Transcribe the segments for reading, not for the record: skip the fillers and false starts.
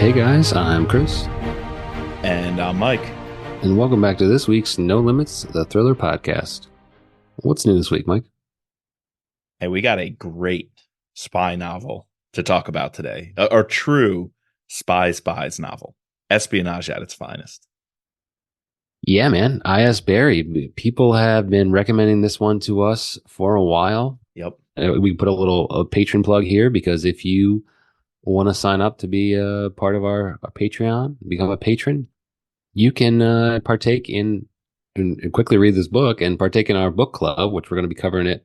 Hey guys, I'm Chris, And I'm Mike. and welcome back to this week's No Limits, the Thriller Podcast. What's new this week, Mike? Hey, we got a great spy novel to talk about today. Or true spies novel. Espionage at its finest. Yeah, man, I.S. Barry. People have been recommending this one to us for a while. Yep. We put a patron plug here because if you want to sign up to be a part of our Patreon, become a patron, you can partake in and quickly read this book and partake in our book club, which we're going to be covering it,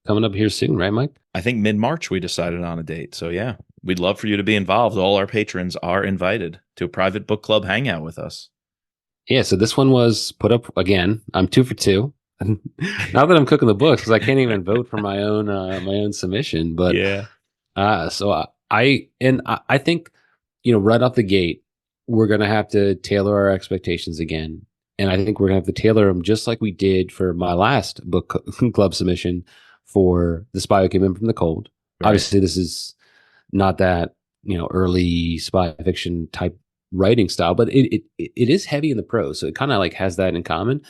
coming up here soon, right, Mike? I think mid-March we decided on a date. So yeah, we'd love for you to be involved. All our patrons are invited to a private book club hangout with us. Yeah, so this one was put up again. I'm 2 for 2. Not that I'm cooking the books because I can't even vote for my own submission, but Yeah. I think right off the gate we're gonna have to tailor our expectations again, and I think we're gonna have to tailor them just like we did for my last book club submission for The Spy Who Came In From the Cold. Right. Obviously, this is not that early spy fiction type writing style, but it is heavy in the prose, so it kind of like has that in common.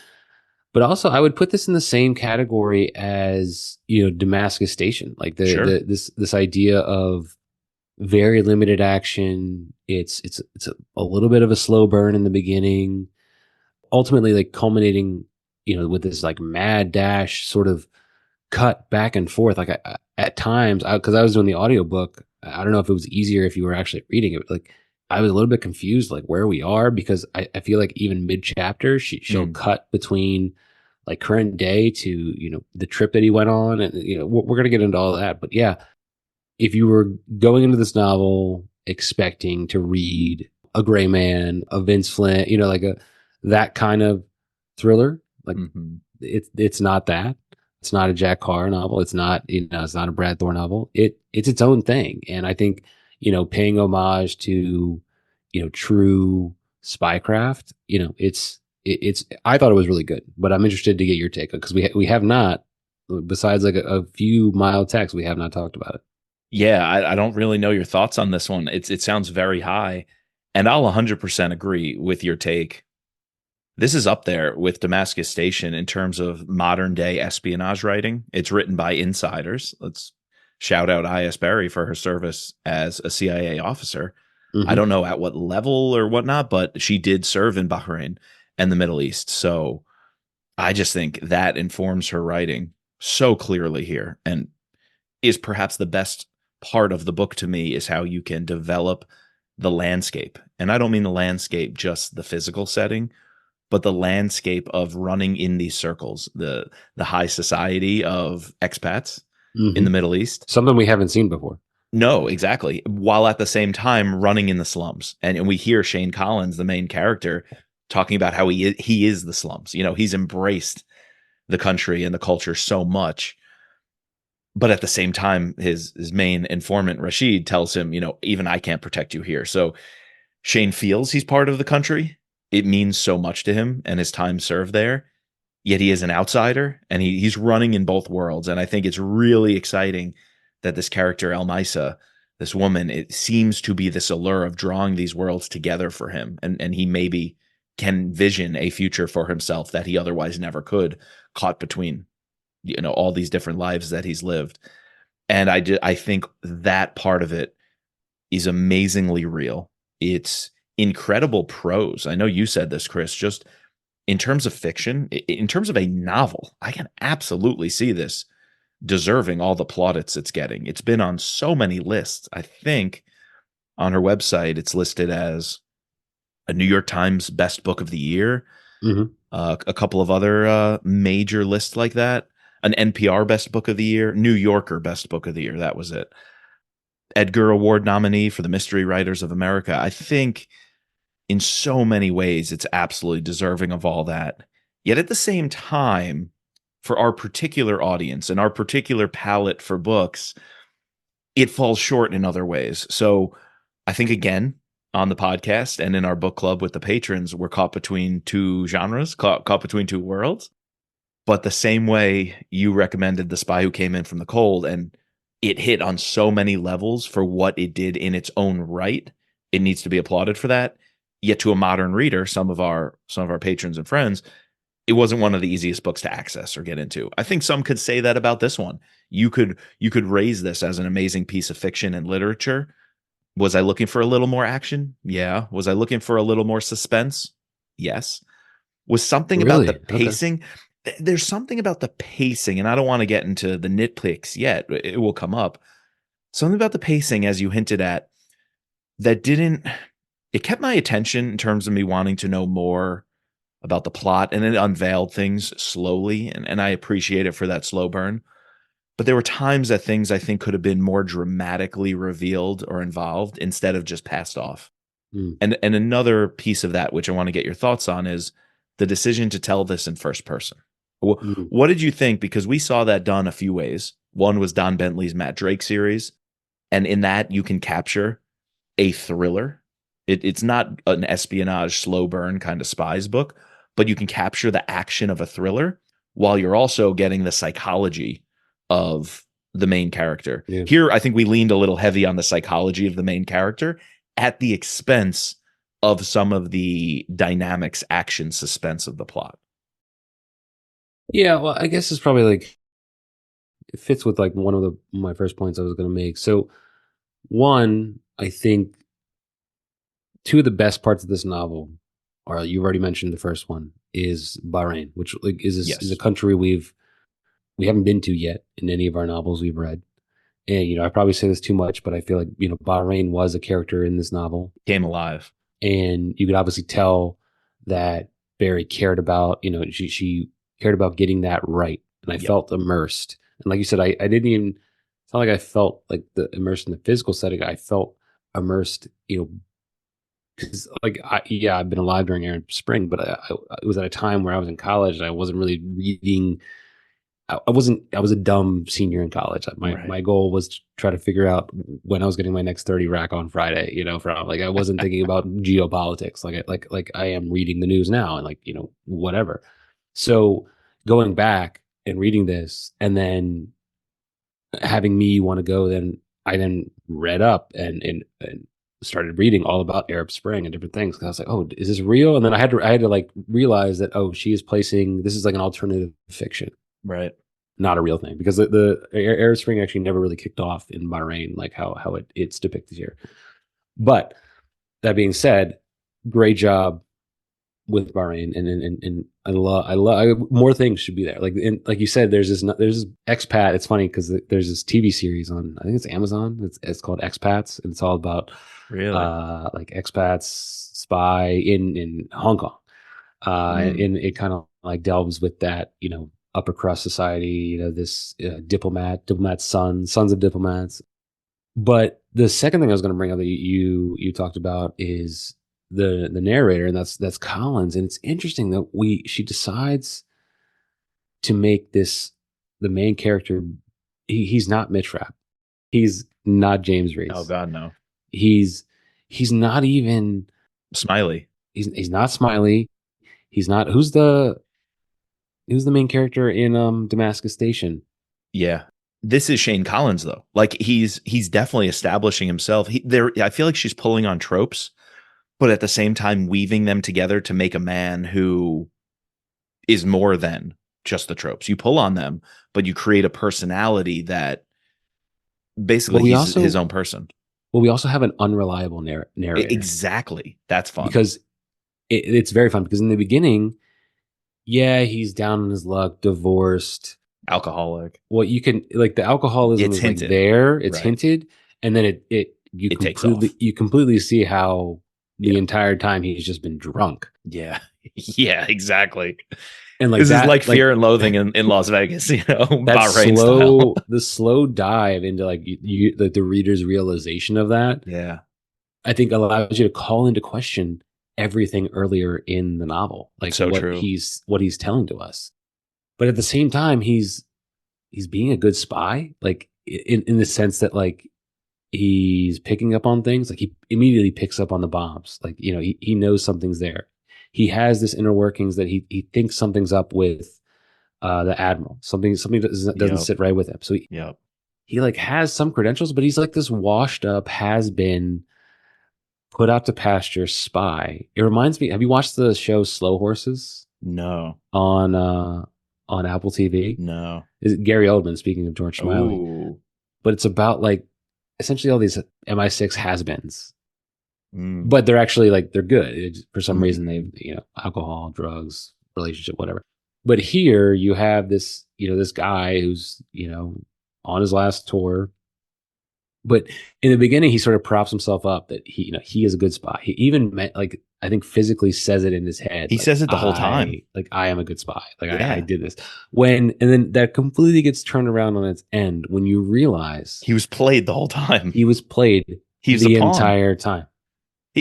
But also, I would put this in the same category as Damascus Station, like Sure. this idea of very limited action. It's a little bit of a slow burn in the beginning, ultimately like culminating with this like mad dash sort of cut back and forth. Like at times, because I was doing the audiobook, I don't know if it was easier if you were actually reading it. Like I was a little bit confused, like where we are, because I feel like even mid chapter, she'll Mm. cut between like current day to the trip that he went on, and we're gonna get into all that. But yeah, if you were going into this novel expecting to read a Gray Man, a Vince Flynn, like that kind of thriller, like Hmm. it's not that. It's not a Jack Carr novel. It's not it's not a Brad Thor novel. It's its own thing, and I think paying homage to true spycraft. It's I thought it was really good, but I'm interested to get your take because we have not, besides like a few mild texts, we have not talked about it. Yeah, I don't really know your thoughts on this one. It sounds very high, and I'll 100% agree with your take. This is up there with Damascus Station in terms of modern day espionage writing. It's written by insiders. Let's shout out I.S. Barry for her service as a CIA officer. I Hmm. don't know at what level or whatnot, but she did serve in Bahrain and the Middle East. So I just think that informs her writing so clearly here and is perhaps the best part of the book to me is how you can develop the landscape. And I don't mean the landscape, just the physical setting, but the landscape of running in these circles, the high society of expats in Hmm. the Middle East. Something we haven't seen before. No, exactly. While at the same time running in the slums. And we hear Shane Collins, the main character, talking about how he is the slums. He's embraced the country and the culture so much. But at the same time, his main informant, Rashid, tells him, even I can't protect you here. So Shane feels he's part of the country. It means so much to him and his time served there. Yet he is an outsider and he's running in both worlds. And I think it's really exciting that this character, El Misa, this woman, it seems to be this allure of drawing these worlds together for him. And he maybe can vision a future for himself that he otherwise never could, caught between, all these different lives that he's lived. And I think that part of it is amazingly real. It's incredible prose. I know you said this, Chris, just in terms of fiction, in terms of a novel, I can absolutely see this deserving all the plaudits it's getting. It's been on so many lists. I think on her website, it's listed as a New York Times best book of the year, Hmm. a couple of other major lists like that, an NPR best book of the year, New Yorker best book of the year. That was it. Edgar Award nominee for the Mystery Writers of America. I think in so many ways, it's absolutely deserving of all that. Yet at the same time, for our particular audience and our particular palette for books, it falls short in other ways. So I think, again, on the podcast and in our book club with the patrons, we're caught between two genres, caught between two worlds. But the same way you recommended The Spy Who Came In From the Cold, and it hit on so many levels for what it did in its own right, it needs to be applauded for that. Yet to a modern reader, some of our patrons and friends, it wasn't one of the easiest books to access or get into. I think some could say that about this one. You could raise this as an amazing piece of fiction and literature. Was I looking for a little more action? Yeah. Was I looking for a little more suspense? Yes. Was something about the Really? Okay. pacing? There's something about the pacing, and I don't want to get into the nitpicks yet. It will come up. Something about the pacing, as you hinted at, that didn't. It kept my attention in terms of me wanting to know more about the plot, and it unveiled things slowly, and I appreciate it for that slow burn. But there were times that things I think could have been more dramatically revealed or involved instead of just passed off. Mm, And another piece of that, which I want to get your thoughts on, is the decision to tell this in first person. mm, What did you think? Because we saw that done a few ways. One was Don Bentley's Matt Drake series, and in that you can capture a thriller. It's not an espionage, slow burn kind of spies book, but you can capture the action of a thriller while you're also getting the psychology of the main character. yeah. Here, I think we leaned a little heavy on the psychology of the main character at the expense of some of the dynamics, action, suspense of the plot. Yeah, well, I guess it's probably like it fits with like one of the my first points I was going to make. So, one, I think two of the best parts of this novel, or you've already mentioned the first one, is Bahrain, which like is a Yes, country we haven't been to yet in any of our novels we've read. And I probably say this too much, but I feel like Bahrain was a character in this novel, came alive. and you could obviously tell that Barry cared about she cared about getting that right, and I Yep. felt immersed. And like you said, I didn't even. It's not like I felt like the immersed in the physical setting. I felt immersed, because yeah, I've been alive during Arab Spring, but it was at a time where I was in college and I wasn't really reading. I wasn't. I was a dumb senior in college. My Right. my goal was to try to figure out when I was getting my next 30 rack on Friday. From like I wasn't thinking about geopolitics like I am reading the news now and whatever. So going back and reading this and then having me want to go, then I then read up and started reading all about Arab Spring and different things. 'Cause I was like, oh, is this real? And then I had to like realize that, oh, she is placing this is like an alternative fiction, Right. not a real thing, because the Arab Spring actually never really kicked off in Bahrain like how it's depicted here. But that being said, great job with Bahrain, and I love more things should be there. Like you said, there's this expat. It's funny because there's this TV series on, I think it's Amazon. It's called Expats, and it's all about Really. like expats spy in Hong Kong. Mm. And it kind of like delves with that, upper crust society, this diplomat's sons of diplomats. But the second thing I was going to bring up that you talked about is the narrator, and that's Collins. And it's interesting that she decides to make this the main character. He's not Mitch Rapp. He's not James Oh Reese. God, no. He's he's not even Smiley. he's not Smiley. He's not who's the main character in Damascus Station. Yeah. This is Shane Collins though. Like he's definitely establishing himself. I feel like she's pulling on tropes, but at the same time weaving them together to make a man who is more than just the tropes. You pull on them, but you create a personality that But basically we he's his also own person. but we also have an unreliable narrator, Exactly. That's fun. because it's very fun, because in the beginning, yeah, he's down on his luck, divorced. Alcoholic. What you can like the alcoholism It's is like hinted. there, it's Right. hinted, and then it It takes off. you completely see how the Yeah. entire time he's just been drunk. Yeah. Yeah, exactly. And like This is like that, Fear and Loathing in Las Vegas, that Bahrain style. slow dive into like the reader's realization of that, Yeah. I think allows you to call into question everything earlier in the novel, like So true. what he's telling to us. But at the same time, he's being a good spy, like in the sense that like he's picking up on things. Like he immediately picks up on the bombs. Like he knows something's there. He has this inner workings that he thinks something's up with the admiral. Something doesn't Yep. sit right with him. So Yep. he like has some credentials, but he's like this washed up has been put out to pasture spy. It reminds me. Have you watched the show Slow Horses No, on Apple TV? no. Is it Gary Oldman speaking of George Smiley? Oh, But it's about like essentially all these MI6 has-beens, mm, but they're actually like they're good. For some reason, mm. they've alcohol, drugs, relationship, whatever. But here you have this this guy who's on his last tour. But in the beginning, he sort of props himself up that he is a good spy. He even like I think physically says it in his head, He says it the whole time. I am a good spy. Like I Yeah, did this and then that completely gets turned around on its end when you realize he was played the whole time. he was played He was a the pawn. entire time.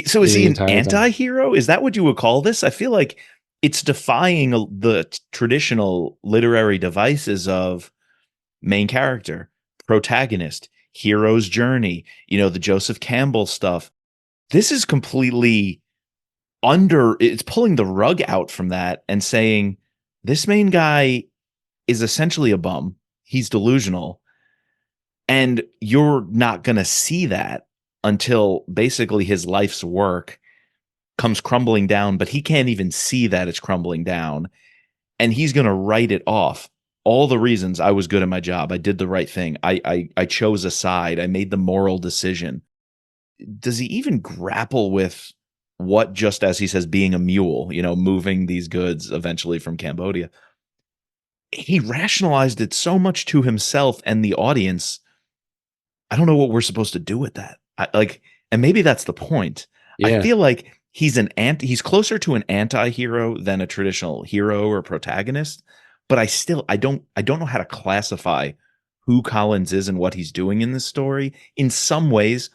So is The he an entire time. anti-hero? Is that what you would call this? I feel like it's defying the traditional literary devices of main character, protagonist, hero's journey, the Joseph Campbell stuff. This is completely it's pulling the rug out from that and saying this main guy is essentially a bum. He's delusional. And you're not going to see that until basically his life's work comes crumbling down, but he can't even see that it's crumbling down. And he's going to write it off. All the reasons I was good at my job. I did the right thing. I chose a side. I made the moral decision. Does he even grapple with what, just as he says, being a mule, moving these goods eventually from Cambodia? He rationalized it so much to himself and the audience. I don't know what we're supposed to do with that. And maybe that's the point. I Yeah, feel like he's closer to an anti-hero than a traditional hero or protagonist, but I don't know how to classify who Collins is and what he's doing in this story. In some ways,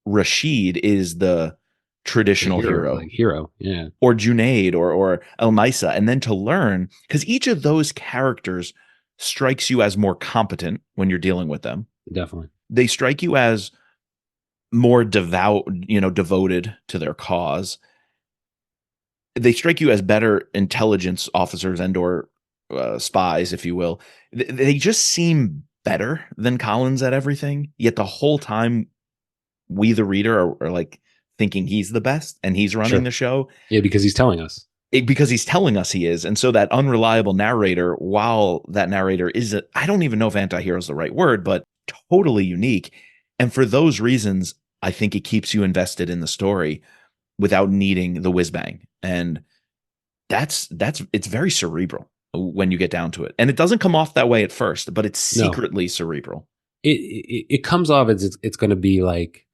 Rashid is the the traditional hero, hero, like hero. Yeah, or Junaid, or El Misa, and then to learn, because each of those characters strikes you as more competent when you're dealing with them. definitely. They strike you as more devoted to their cause. They strike you as better intelligence officers and or spies, if you will. They just seem better than Collins at everything. Yet the whole time, we the reader are like thinking he's the best and he's running Sure. the show. Yeah, because he's telling us. Because he's telling us he is. And so that unreliable narrator, while that narrator is, I don't even know if anti-hero is the right word, but totally unique. And for those reasons, I think it keeps you invested in the story without needing the whiz bang. And it's very cerebral when you get down to it. And it doesn't come off that way at first, but it's No, secretly cerebral. it comes off as it's going to be like,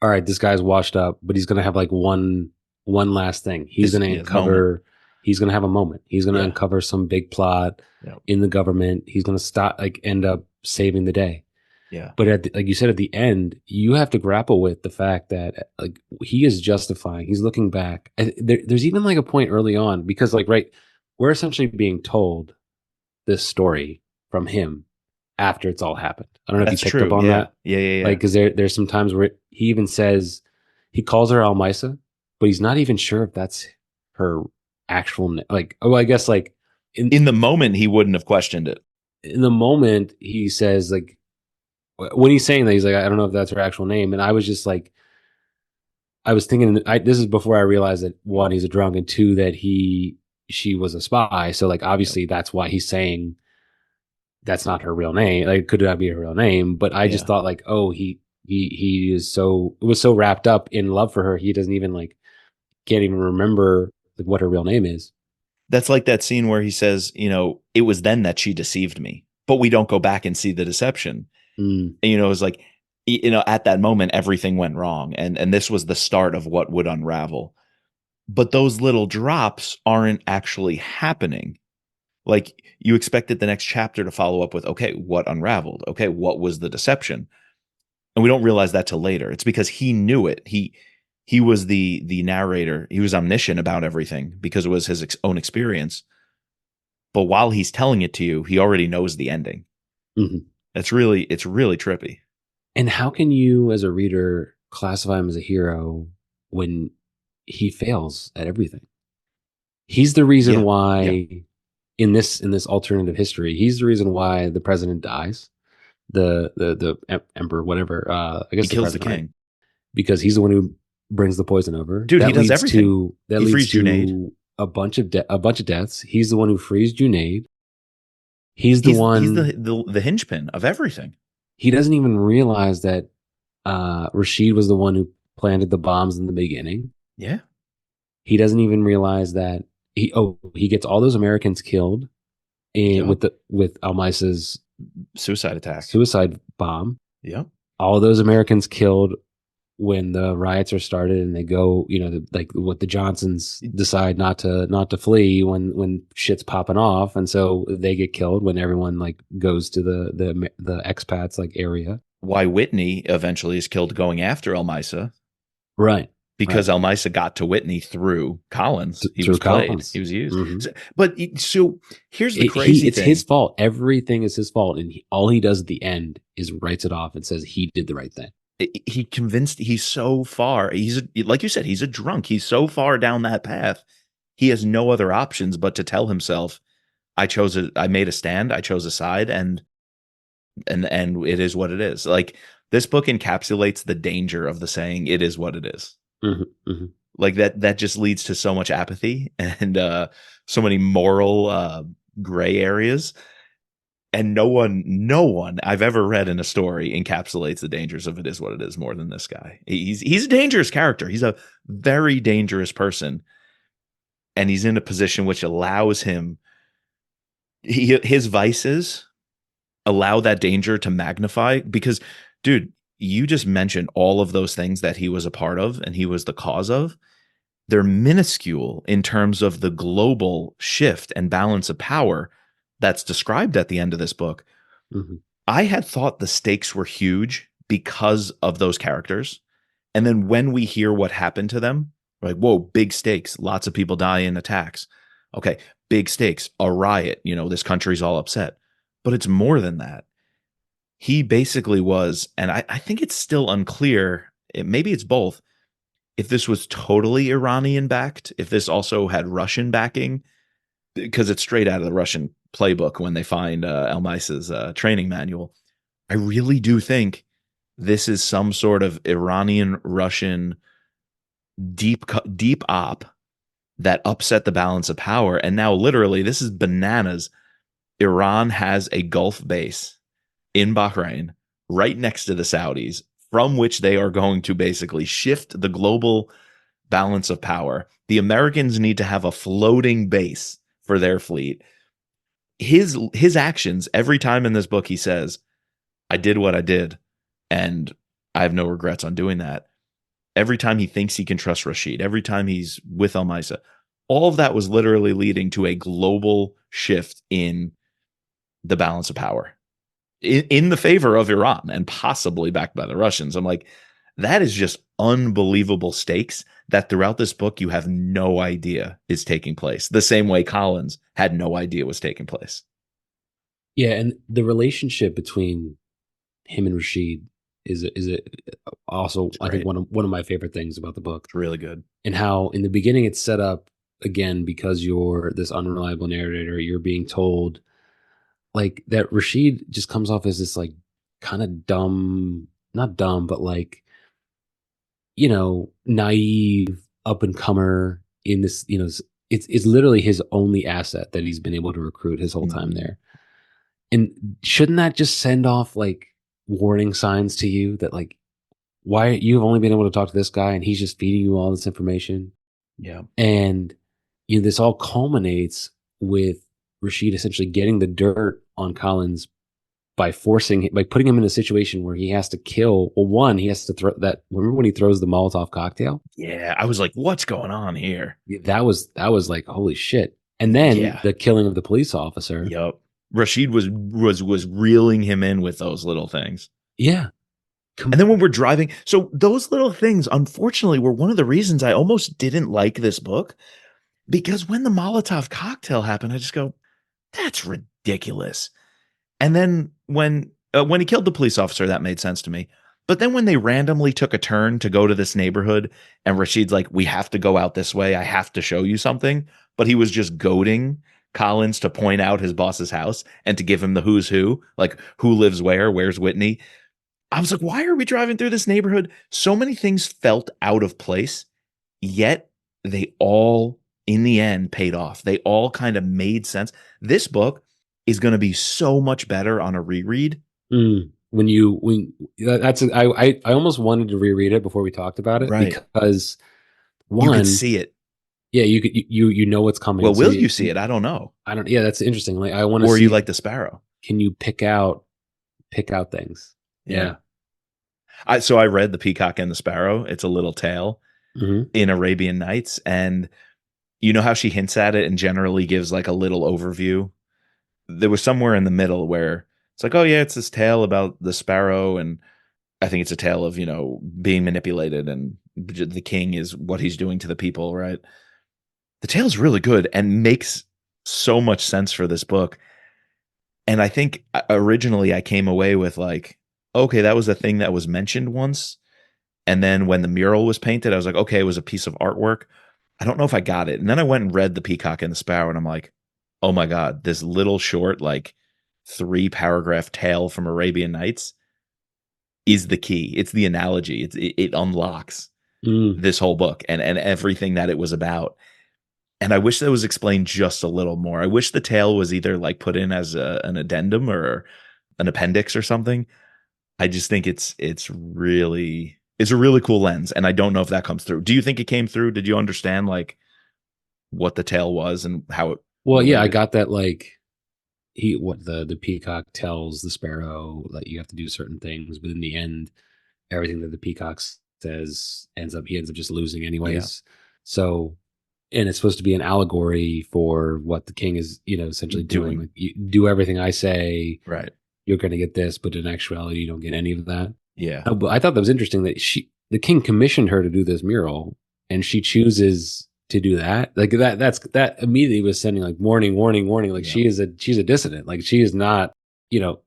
all right, this guy's washed up, but he's going to have like one last thing. He's going to His moment. uncover. He's going to have a moment. He's going to Yeah. uncover some big plot Yeah. in the government. He's going to stop, like, end up saving the day. Yeah. But like you said, at the end, you have to grapple with the fact that like he is justifying. He's looking back. There's even like a point early on because like right, we're essentially being told this story from him after it's all happened. I don't know if you That's picked up true. on Yeah. that. Yeah. Yeah. Like, Yeah. because there's some times where he even says he calls her Almisa, but he's not even sure if that's her actual name. Like, oh, I guess like In the moment, he wouldn't have questioned it. in the moment he says like when he's saying that he's like I don't know if that's her actual name, and I was just like I was thinking this is before I realized that one he's a drunk and two that she was a spy. So like Yep. obviously that's why he's saying that's not her real name. Like, could not be her real name. But I just Yeah. thought like, oh, he is so was so wrapped up in love for her, he doesn't even like can't even remember like what her real name is. That's like that scene where he says, it was then that she deceived me, but we don't go back and see the deception. Mm, And, it's like, at that moment, everything went wrong. And this was the start of what would unravel. But those little drops aren't actually happening. Like, you expected the next chapter to follow up with, okay, what unraveled? Okay, what was the deception? And we don't realize that till later. It's because he knew it. He was the narrator. He was omniscient about everything because it was his own experience. But while he's telling it to you, he already knows the ending. mhm. It's really trippy. And how can you, as a reader, classify him as a hero when he fails at everything? He's the reason Yeah, yeah. why in this alternative history, he's the reason why the president dies, the emperor, whatever. I He guess the kills the president, right? king. Because he's the one who brings the poison over. Dude, he does everything. That He leads frees Junaid. to a bunch of deaths. He's the one who frees Junaid. He's the He's one. the hinge pin of everything. He doesn't even realize that Rashid was the one who planted the bombs in the beginning. Yeah. He doesn't even realize that he gets all those Americans killed Yep. with Almisa's Suicide attack. suicide bomb. Yep. All those Americans killed when the riots are started, and they go, like what the Johnsons decide not to flee when shit's popping off, and so they get killed when everyone like goes to the expats like area. Why Whitney eventually is killed going after Elmisa, Right. because Right. Elmisa got to Whitney through Collins. He Through was played. Collins. He was used. Mm-hmm. So here's the crazy It's thing. his fault. Everything is his fault, and all he does at the end is writes it off and says he did the right thing. He convinced, he's so far. Like you said, he's a drunk. He's so far down that path. He has no other options but to tell himself, I made a stand. I chose a side, and it is what it is. Like, this book encapsulates the danger of the saying, it is what it is. Mm-hmm. Mm-hmm. Like that just leads to so much apathy and so many moral gray areas. And no one I've ever read in a story encapsulates the dangers of it is what it is more than this guy. He's a dangerous character. He's a very dangerous person. And he's in a position which allows him, his vices allow that danger to magnify. Because, dude, you just mentioned all of those things that he was a part of and he was the cause of. They're minuscule in terms of the global shift and balance of power that's described at the end of this book. Mm-hmm. I had thought the stakes were huge because of those characters. And then when we hear what happened to them, we're like, whoa, big stakes. Lots of people die in attacks. Okay, big stakes, a riot. This country's all upset. But it's more than that. He basically was, and I think it's still unclear, maybe it's both, if this was totally Iranian backed, if this also had Russian backing, because it's straight out of the Russian playbook when they find Elmisa's training manual. I really do think this is some sort of Iranian Russian deep op that upset the balance of power. And now literally this is bananas. Iran has a Gulf base in Bahrain right next to the Saudis, from which they are going to basically shift the global balance of power. The Americans need to have a floating base for their fleet. His actions, every time in this book he says, I did what I did and I have no regrets on doing that. Every time he thinks he can trust Rashid, every time he's with Elmisa, all of that was literally leading to a global shift in the balance of power in the favor of Iran and possibly backed by the Russians. I'm like, that is just unbelievable stakes that throughout this book you have no idea is taking place. The same way Collins had no idea was taking place. Yeah, and the relationship between him and Rashid is also, I think, one of my favorite things about the book. It's really good. And how in the beginning it's set up again because you're this unreliable narrator. You're being told like that Rashid just comes off as this like kind of dumb, not dumb, but like naive up and comer in this. It's literally his only asset that he's been able to recruit his whole time there. And shouldn't that just send off like warning signs to you that like why you've only been able to talk to this guy and he's just feeding you all this information? Yeah. And this all culminates with Rashid essentially getting the dirt on Collins by putting him in a situation where he has to kill. Well, one, he has to throw that. Remember when he throws the Molotov cocktail? Yeah, I was like, what's going on here? That was like holy shit. And then the killing of the police officer. Yep. Rashid was reeling him in with those little things. Yeah. And then when we're driving, so those little things, unfortunately, were one of the reasons I almost didn't like this book, because when the Molotov cocktail happened, I just go, that's ridiculous. And then when he killed the police officer, that made sense to me. But then when they randomly took a turn to go to this neighborhood and Rashid's like, we have to go out this way. I have to show you something. But he was just goading Collins to point out his boss's house and to give him the who's who, like who lives where, where's Whitney. I was like, why are we driving through this neighborhood? So many things felt out of place, yet they all, in the end, paid off. They all kind of made sense. This book is going to be so much better on a reread. When that's I almost wanted to reread it before we talked about it Right. because You could one, see it. yeah, you know what's coming, Well, so will you see it? I don't know. I don't. Yeah, that's interesting. Like I want to Or you see. like the Sparrow? Can you pick out things? Yeah. Yeah. So I read the Peacock and the Sparrow. It's a little tale Hmm. in Arabian Nights, and you know how she hints at it and generally gives like a little overview. There was somewhere in the middle where it's like, oh yeah, it's this tale about the sparrow, and I think it's a tale of, being manipulated, and the king is what he's doing to the people, right? The tale's really good and makes so much sense for this book. And I think originally I came away with like, okay, that was a thing that was mentioned once. And then when the mural was painted, I was like, okay, it was a piece of artwork. I don't know if I got it. And then I went and read The Peacock and the Sparrow, and I'm like, oh my God, this little short, like 3-paragraph tale from Arabian Nights is the key. It's the analogy. It unlocks Mm. this whole book and everything that it was about. And I wish that was explained just a little more. I wish the tale was either like put in as an addendum or an appendix or something. I just think it's a really cool lens, and I don't know if that comes through. Do you think it came through? Did you understand like what the tale was and how it Well, yeah, I related? got that. Like what the peacock tells the sparrow that you have to do certain things, but in the end, everything that the peacock says he ends up just losing Yeah, anyways. So, and it's supposed to be an allegory for what the king is, essentially doing. doing Like, you do everything I say, right. you're going to get this, but in actuality, you don't get any of that. Yeah, But I thought that was interesting that the king commissioned her to do this mural, and she chooses to do that. Like that immediately was sending like warning, warning, warning. Like yeah. she's a dissident. Like she is not.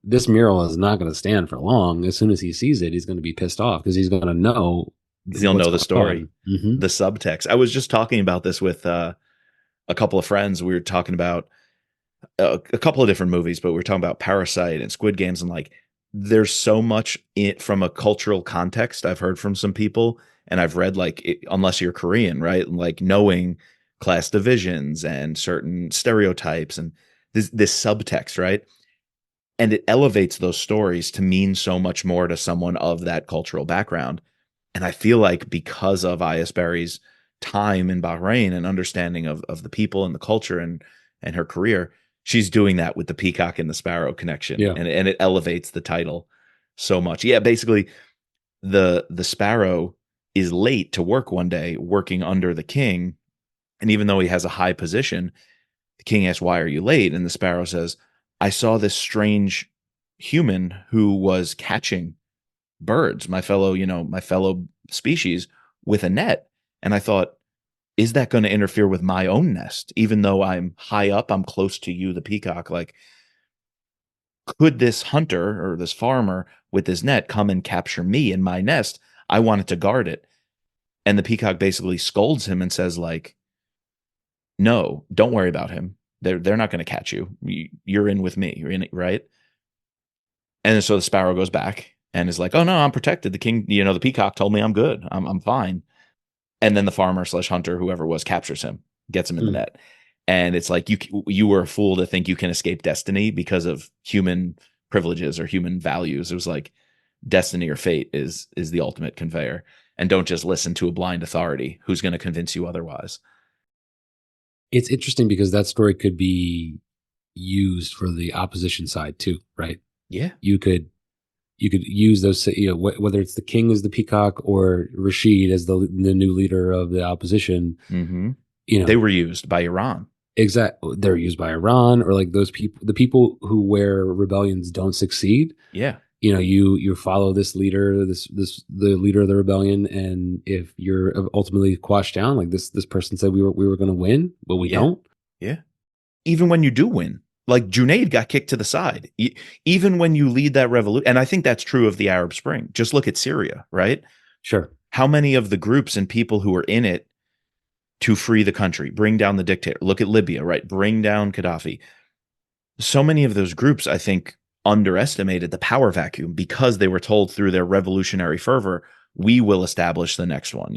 This mural is not going to stand for long. As soon as he sees it, he's going to be pissed off because he's going to know Because you'll what's know the going story, on. Hmm. the subtext. I was just talking about this with a couple of friends. We were talking about a couple of different movies, but we were talking about Parasite and Squid Games, and like there's so much from a cultural context I've heard from some people, and I've read like unless you're Korean, right? And like knowing class divisions and certain stereotypes and this subtext, right? And it elevates those stories to mean so much more to someone of that cultural background. And I feel like because of Ayas Berry's time in Bahrain and understanding of the people and the culture and her career, she's doing that with the Peacock and the Sparrow connection, Yeah. and it elevates the title so much. Yeah, basically the Sparrow is late to work one day, working under the king, and even though he has a high position, the king asks, "Why are you late?" And the Sparrow says, "I saw this strange human who was catching birds, my fellow species, with a net. And I thought, is that going to interfere with my own nest? Even though I'm high up, I'm close to you, the peacock. Like, could this hunter or this farmer with this net come and capture me in my nest? I wanted to guard it." And the peacock basically scolds him and says, like, no, don't worry about him. They're not going to catch you. You're in with me. You're in it, right? And so the sparrow goes back and is like, "Oh no, I'm protected. The king, the peacock told me I'm good. I'm fine." And then the farmer slash hunter, whoever was, captures him, gets him in the Mm. net. And it's like you were a fool to think you can escape destiny because of human privileges or human values. It was like destiny or fate is the ultimate conveyor. And don't just listen to a blind authority who's going to convince you otherwise. It's interesting because that story could be used for the opposition side too, right? Yeah. You could use those, whether it's the king as the peacock or Rashid as the new leader of the opposition. Mm-hmm. You They know, were used by Iran. they're used by Iran, or like those people, the people who where rebellions don't succeed. Yeah. You follow this leader, the leader of the rebellion, and if you're ultimately quashed down, like this person said we were going to win, but we Yeah. don't. Yeah. Even when you do win, like Junaid got kicked to the side. Even when you lead that revolution, and I think that's true of the Arab Spring. Just look at Syria, right? Sure. How many of the groups and people who were in it to free the country, bring down the dictator? Look at Libya, right? Bring down Gaddafi. So many of those groups, I think, underestimated the power vacuum because they were told through their revolutionary fervor, we will establish the next one.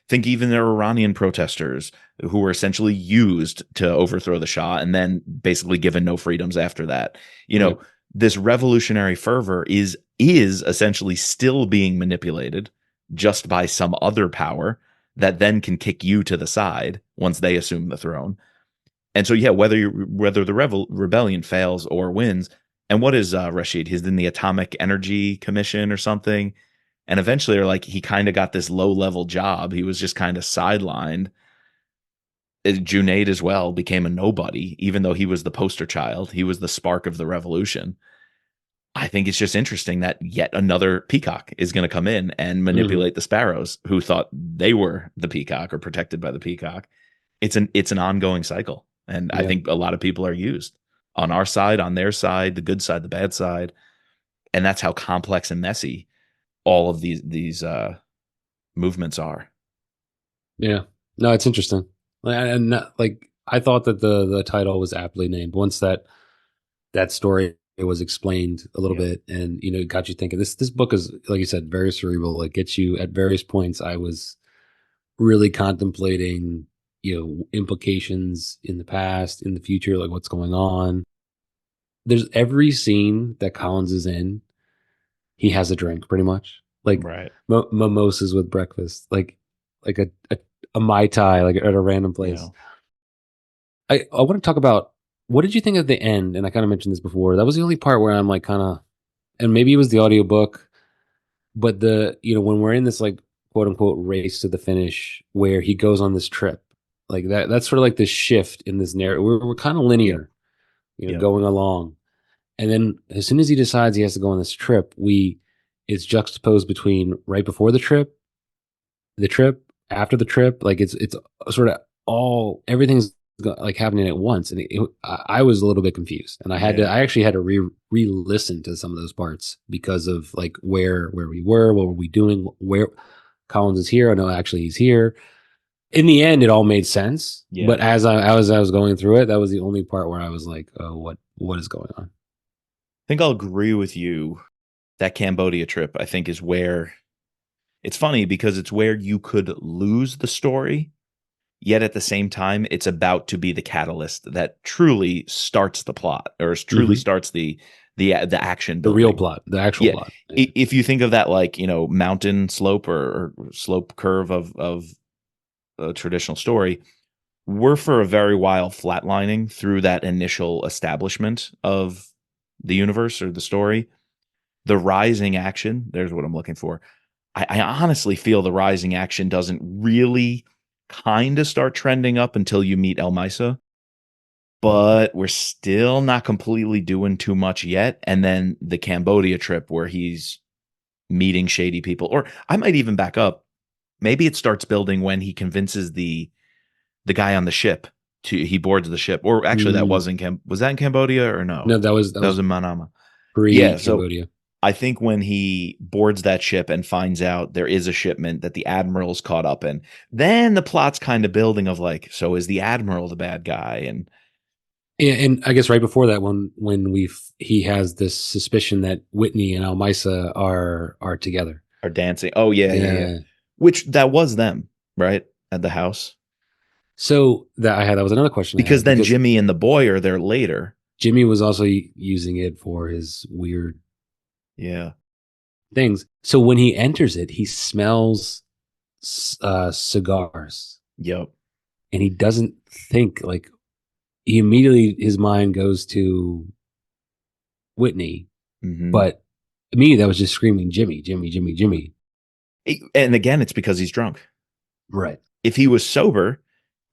Think even their Iranian protesters who were essentially used to overthrow the Shah and then basically given no freedoms after that. Right. This revolutionary fervor is essentially still being manipulated just by some other power that then can kick you to the side once they assume the throne. And so, yeah, whether the rebellion fails or wins, and what is Rashid? He's in the Atomic Energy Commission or something, and eventually, he kind of got this low level job. He was just kind of sidelined. Junaid as well became a nobody, even though he was the poster child. He was the spark of the revolution. I think it's just interesting that yet another Peacock is going to come in and Hmm. manipulate the Sparrows who thought they were the Peacock or protected by the Peacock. It's an ongoing cycle, and I Yeah. think a lot of people are used on our side, on their side, the good side, the bad side, and that's how complex and messy all of these movements are. Yeah. No, it's interesting. And like I thought that the title was aptly named. Once that story was explained a little Yep. bit, and it got you thinking. This book is, like you said, very cerebral. It gets you at various points. I was really contemplating, implications in the past, in the future, like what's going on. There's every scene that Collins is in, he has a drink pretty much, like Right. mimosas with breakfast, like a mai tai, like at a random Yeah. place. I want to talk about, what did you think of the end? And I kind of mentioned this before. That was the only part where I'm like kind of, and maybe it was the audiobook, but when we're in this like quote unquote race to the finish where he goes on this trip, like that's sort of like this shift in this narrative. We're kind of Yep. linear, Yep. going along. And then as soon as he decides he has to go on this trip, it's juxtaposed between right before the trip, after the trip. Like it's sort of everything's like happening at once, and I was a little bit confused, and Yeah. I actually had to re-listen to some of those parts because of like where we were, what were we doing, where Collins is here. Oh no, actually he's here. In the end, it all made sense, Yeah. but as I was going through it, that was the only part where I was like, oh, what is going on? Think I'll agree with you. That Cambodia trip, I think, is where it's funny because it's where you could lose the story, yet at the same time, it's about to be the catalyst that truly starts the plot or truly Hmm. starts the action The real building. plot, the actual Yeah, plot. Yeah. if you think of that like mountain slope or slope curve of a traditional story, we're for a very while flatlining through that initial establishment of the universe or the story. The rising action, there's what I'm looking for. I honestly feel the rising action doesn't really kind of start trending up until you meet El Misa, but we're still not completely doing too much yet. And then the Cambodia trip where he's meeting shady people, or I might even back up. Maybe it starts building when he convinces the guy on the ship to he boards the ship. Or actually, that Mm, wasn't was that in Cambodia or no? no, that That was was in Manama. pre Yeah, so Cambodia. I think when he boards that ship and finds out there is a shipment that the admiral's caught up in, then the plot's kind of building of like, so is the admiral the bad guy? And And I guess right before that, when he has this suspicion that Whitney and Almisa are together. are dancing. Oh yeah, yeah, yeah. Yeah. Which that was them, right? At the house. So that was another question I Because had, then because Jimmy and the boy are there later. Jimmy was also using it for his weird Yeah. things. So when he enters it, he smells cigars, Yep. and he doesn't think, like, he immediately, his mind goes to Whitney, Hmm. but me, that was just screaming Jimmy, Jimmy, Jimmy, Jimmy. And again, it's because he's drunk. Right. If he was sober,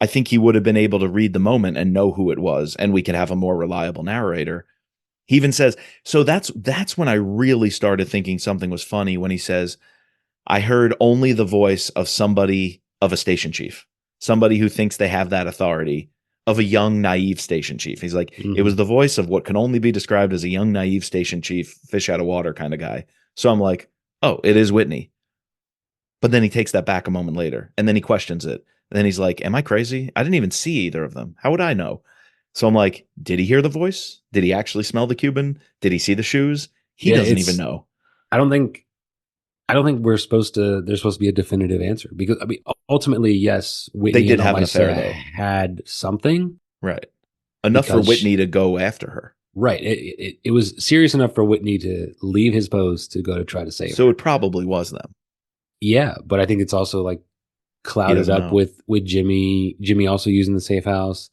I think he would have been able to read the moment and know who it was, and we could have a more reliable narrator. He even says, so that's when I really started thinking something was funny when he says, I heard only the voice of somebody of a station chief, somebody who thinks they have that authority, of a young, naive station chief. He's like, it Hmm. was the voice of what can only be described as a young, naive station chief, fish out of water kind of guy. So I'm like, oh, it is Whitney. But then he takes that back a moment later and then he questions it. And then he's like, am I crazy? I didn't even see either of them. How would I know? So I'm like, did he hear the voice? Did he actually smell the Cuban? Did he see the shoes? He Yeah, doesn't even it's. know. I don't think. I don't think we're supposed to. There's supposed to be a definitive answer because I mean, ultimately, yes, They Whitney did and have an affair Elisa though. had something Right. Enough for because Whitney to go after her. right, it was serious enough for Whitney to leave his post to go to try to save So her. it probably was them. Yeah, but I think it's also like He clouded doesn't up know. with Jimmy. Jimmy also using the safe house.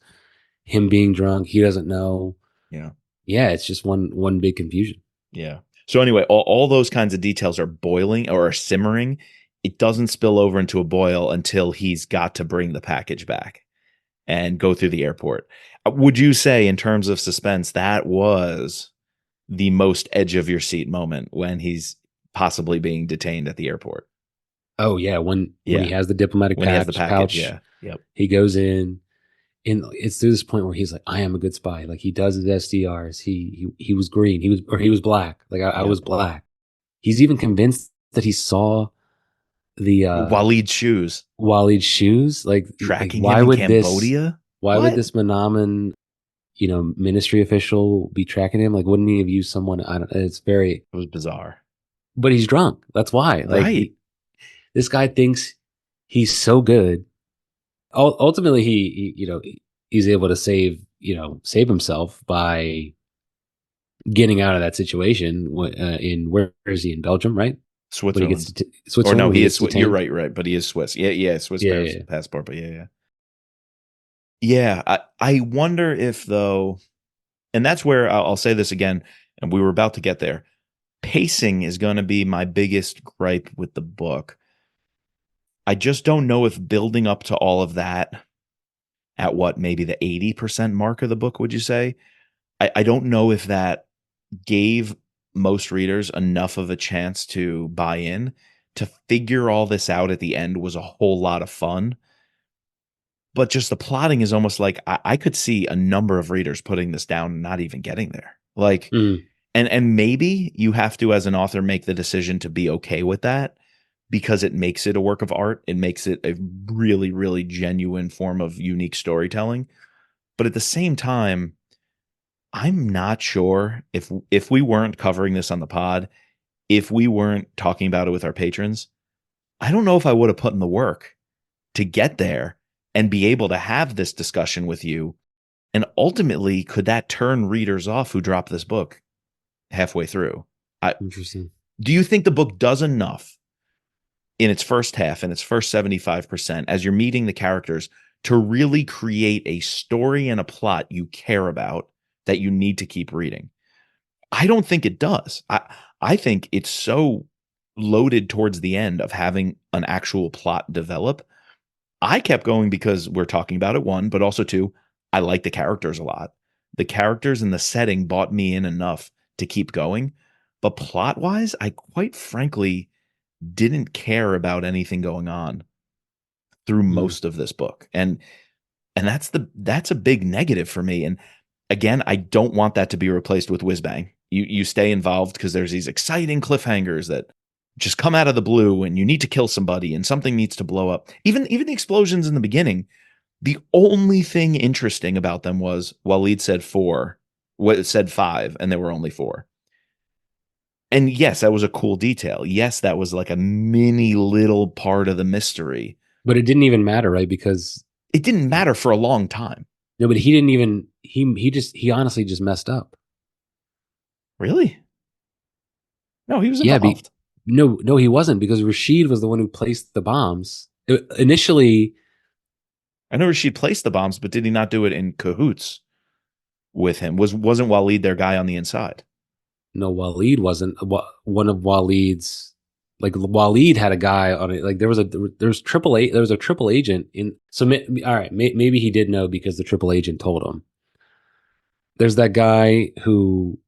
Him being drunk, he doesn't know. Yeah. Yeah, it's just one big confusion. Yeah. So anyway, all those kinds of details are boiling or are simmering. It doesn't spill over into a boil until he's got to bring the package back and go through the airport. Would you say, in terms of suspense, that was the most edge of your seat moment when he's possibly being detained at the airport? Oh yeah, when he Yeah. has the diplomatic When he has the patch package. pouch, Yeah. Yep. he goes in, and it's to this point where he's like, "I am a good spy." Like he does his SDRs. He was green. He was black. Like I was Yep. black. He's even convinced that he saw the Waleed's shoes Waleed's shoes. Like tracking him in Cambodia. why would What? this Manaman ministry official be tracking him? Like wouldn't he have used someone? I don't. It's very. It was bizarre. But he's drunk. That's why. Like Right. this guy thinks he's so good. Ultimately, he's able to save himself by getting out of that situation. In where is he in Belgium? Right when he gets Switzerland. to Or Switzerland no, when he he is. gets You're detained. right, right. But he is Swiss. Yeah, yeah, Swiss Yeah, yeah, yeah. passport. But yeah, yeah, yeah. I wonder if though, and that's where I'll say this again, and we were about to get there. Pacing is going to be my biggest gripe with the book. I just don't know if building up to all of that at what maybe the 80% mark of the book, would you say? I don't know if that gave most readers enough of a chance to buy in. To figure all this out at the end was a whole lot of fun. But just the plotting is almost like I could see a number of readers putting this down and not even getting there. Like, Mm, and maybe you have to, as an author, make the decision to be okay with that because it makes it a work of art. It makes it a really, really genuine form of unique storytelling. But at the same time, I'm not sure if we weren't covering this on the pod, if we weren't talking about it with our patrons, I don't know if I would have put in the work to get there and be able to have this discussion with you. And ultimately, could that turn readers off who drop this book halfway through? I, interesting. do you think the book does enough in its first half, in its first 75%, as you're meeting the characters, to really create a story and a plot you care about that you need to keep reading? I don't think it does. I think it's so loaded towards the end of having an actual plot develop. I kept going because we're talking about it, one, but also two, I like the characters a lot. The characters and the setting bought me in enough to keep going. But plot wise, I quite frankly didn't care about anything going on through Mm. most of this book. And that's a big negative for me. And again, I don't want that to be replaced with whiz bang. You stay involved because there's these exciting cliffhangers that just come out of the blue and you need to kill somebody and something needs to blow up. Even the explosions in the beginning, the only thing interesting about them was Waleed said four, what said five, and there were only four. And yes, that was a cool detail. Yes, that was like a mini little part of the mystery. But it didn't even matter, right? Because It didn't matter for a long time. no, but he didn't even he honestly just messed up. Really? No, he was Yeah, involved. no, he wasn't because Rashid was the one who placed the bombs. Initially, I know she placed the bombs, but did he not do it in cahoots with him? Wasn't Waleed their guy on the inside? no, Waleed wasn't one of Waleed's. Like Waleed had a guy on it. Like there was there was a triple agent in. So all right, maybe he did know because the triple agent told him. There's that guy who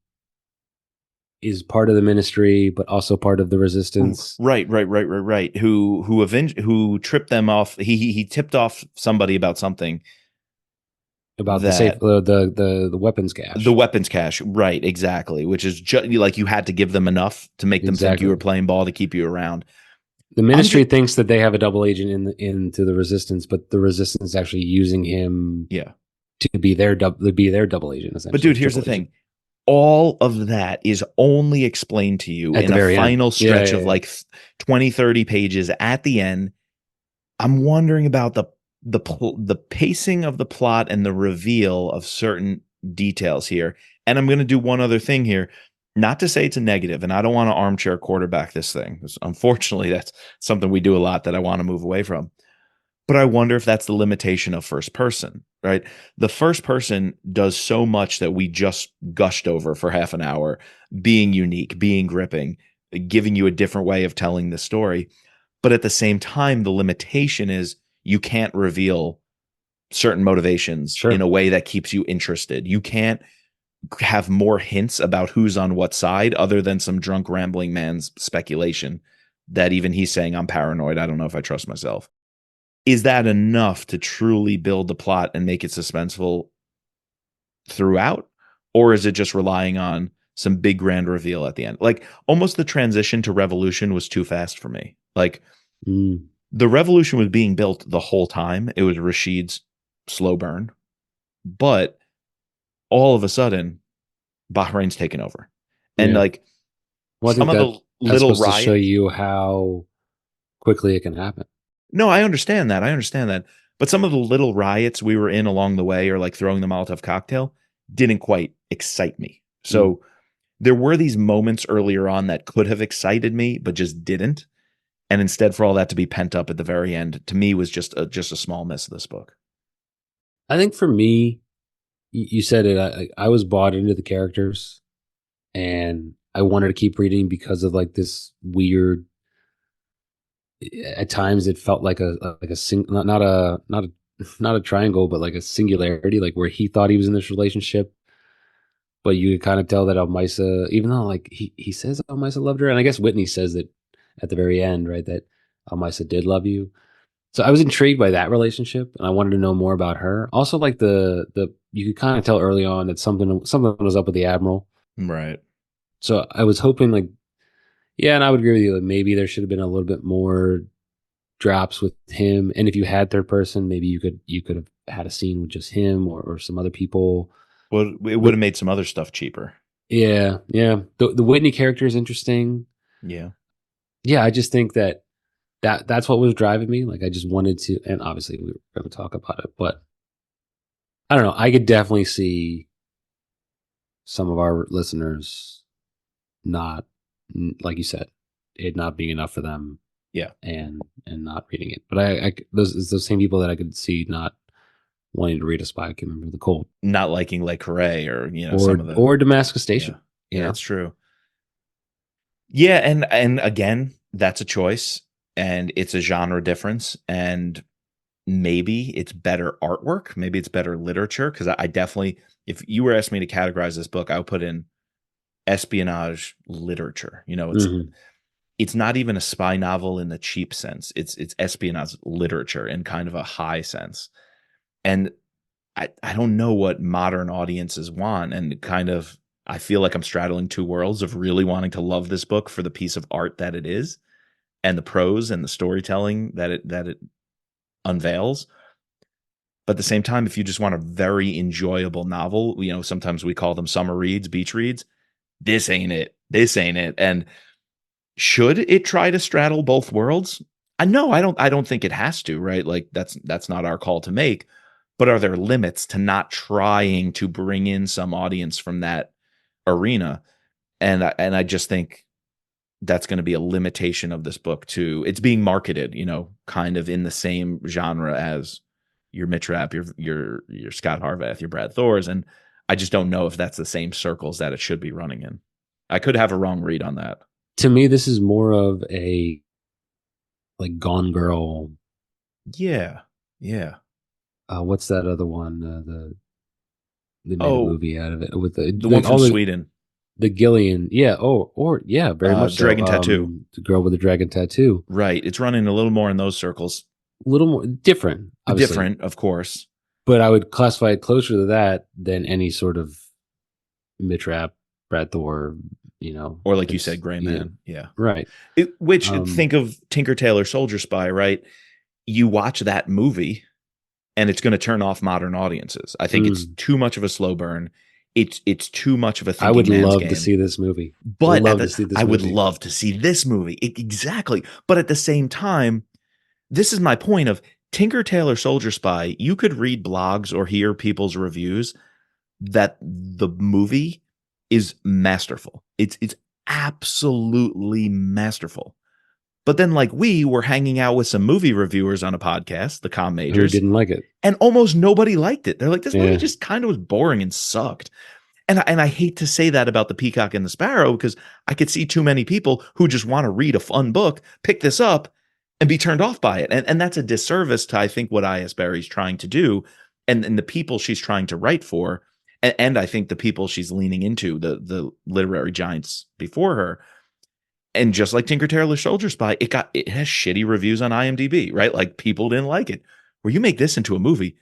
is part of the ministry, but also part of the resistance. Right. Who tripped them off? He tipped off somebody about something About the safe, that the weapons the cache. weapons cache. Right, exactly. Which is just like you had to give them enough to make them think you were Exactly. playing ball to keep you around. The I'm ministry just thinks that they have a double agent into the resistance, but the resistance is actually using him yeah. to be their double agent, But essentially, dude, here's the triple agent thing. All of that is only explained to you at in the a very end. final Yeah, stretch yeah, of yeah. like 20, 30 pages at the end. I'm wondering about the pacing of the plot and the reveal of certain details here. And I'm going to do one other thing here, not to say it's a negative, and I don't want to armchair quarterback this thing. Unfortunately, that's something we do a lot that I want to move away from. But I wonder if that's the limitation of first person, right? The first person does so much that we just gushed over for half an hour, being unique, being gripping, giving you a different way of telling the story. But at the same time, the limitation is you can't reveal certain motivations in Sure. a way that keeps you interested. You can't have more hints about who's on what side other than some drunk rambling man's speculation that even he's saying, I'm paranoid. I don't know if I trust myself. Is that enough to truly build the plot and make it suspenseful throughout? Or is it just relying on some big grand reveal at the end? Like almost the transition to Revolution was too fast for me. Like Mm, the Revolution was being built the whole time. It was Rashid's slow burn. But all of a sudden, Bahrain's taken over. And yeah. like Well, I some think of that the that's little supposed to show riots. you how quickly it can happen. No, I understand that. I understand that. But some of the little riots we were in along the way, or like throwing the Molotov cocktail, didn't quite excite me. Mm. So there were these moments earlier on that could have excited me, but just didn't. And instead, for all that to be pent up at the very end, to me was just a small miss of this book. I think for me, you said it. I was bought into the characters, and I wanted to keep reading because of like this weird. At times, it felt like a not a triangle, but like a singularity, like where he thought he was in this relationship, but you could kind of tell that Almisa, even though like he says Almisa loved her, and I guess Whitney says it at the very end, right? That Almisa did love you. So I was intrigued by that relationship, and I wanted to know more about her. Also, like the you could kind of tell early on that something was up with the admiral. Right. So I was hoping like yeah, and I would agree with you. Like maybe there should have been a little bit more drops with him, and if you had third person, maybe you could have had a scene with just him or some other people. Well, it would But have made some other stuff cheaper. yeah, yeah, the Whitney character is interesting. Yeah. Yeah, I just think that's what was driving me. Like I just wanted to, and obviously we were going to talk about it, but I don't know. I could definitely see some of our listeners not, like you said, it not being enough for them Yeah. and not reading it. But those same people that I could see not wanting to read a spy remember the cold Not liking Le Carre or, some of the, or Damascus yeah. Station. You Yeah, know, it's true. Yeah, and again, that's a choice and it's a genre difference and maybe it's better artwork, maybe it's better literature because I definitely if you were asking me to categorize this book, I would put in espionage literature. hmm It's not even a spy novel in the cheap sense. It's espionage literature in kind of a high sense. And I don't know what modern audiences want and kind of I feel like I'm straddling two worlds of really wanting to love this book for the piece of art that it is and the prose and the storytelling that it unveils. But at the same time, if you just want a very enjoyable novel, sometimes we call them summer reads, beach reads. This ain't it. This ain't it. And should it try to straddle both worlds? I know I don't think it has to, right? Like that's not our call to make. But are there limits to not trying to bring in some audience from that arena? And I just think that's going to be a limitation of this book too. It's being marketed, kind of in the same genre as your Mitrap, your Scott Harvath, your Brad Thors, and I just don't know if that's the same circles that it should be running in. I could have a wrong read on that. to me, this is more of a like Gone Girl. Yeah, yeah. What's that other one? They made a Oh, movie out of it with the one from all Sweden, the Gillian. Yeah. Oh, or yeah, very much so. Dragon Tattoo. The girl with the dragon tattoo. Right. It's running a little more in those circles. A little more different, obviously, Different, of course. but I would classify it closer to that than any sort of Mitrap, Brad Thor. Or like you It's said, Gray yeah, Man. Yeah. right. Which Um, think of Tinker Tailor Soldier Spy, right? You watch that movie and it's going to turn off modern audiences. I think it's Mm. too much of a slow burn. It's too much of a I thinking would man's love to game. see this movie. But Love to see I this would movie. love to see this movie. Exactly. But at the same time, this is my point of Tinker Tailor Soldier Spy. You could read blogs or hear people's reviews that the movie is masterful. It's absolutely masterful. But then, like, we were hanging out with some movie reviewers on a podcast, the Com Who Majors, didn't like it? and almost nobody liked it. They're like, this movie Yeah. just kind of was boring and sucked. And I hate to say that about the Peacock and the Sparrow, because I could see too many people who just want to read a fun book, pick this up, and be turned off by it. And that's a disservice to, I think, what I.S. Berry's trying to do, and the people she's trying to write for. And I think the people she's leaning into, the literary giants before her. And just like Tinker Tailor Soldier Spy, it has shitty reviews on IMDb, right? Like, people didn't like it. Where you make this into a movie,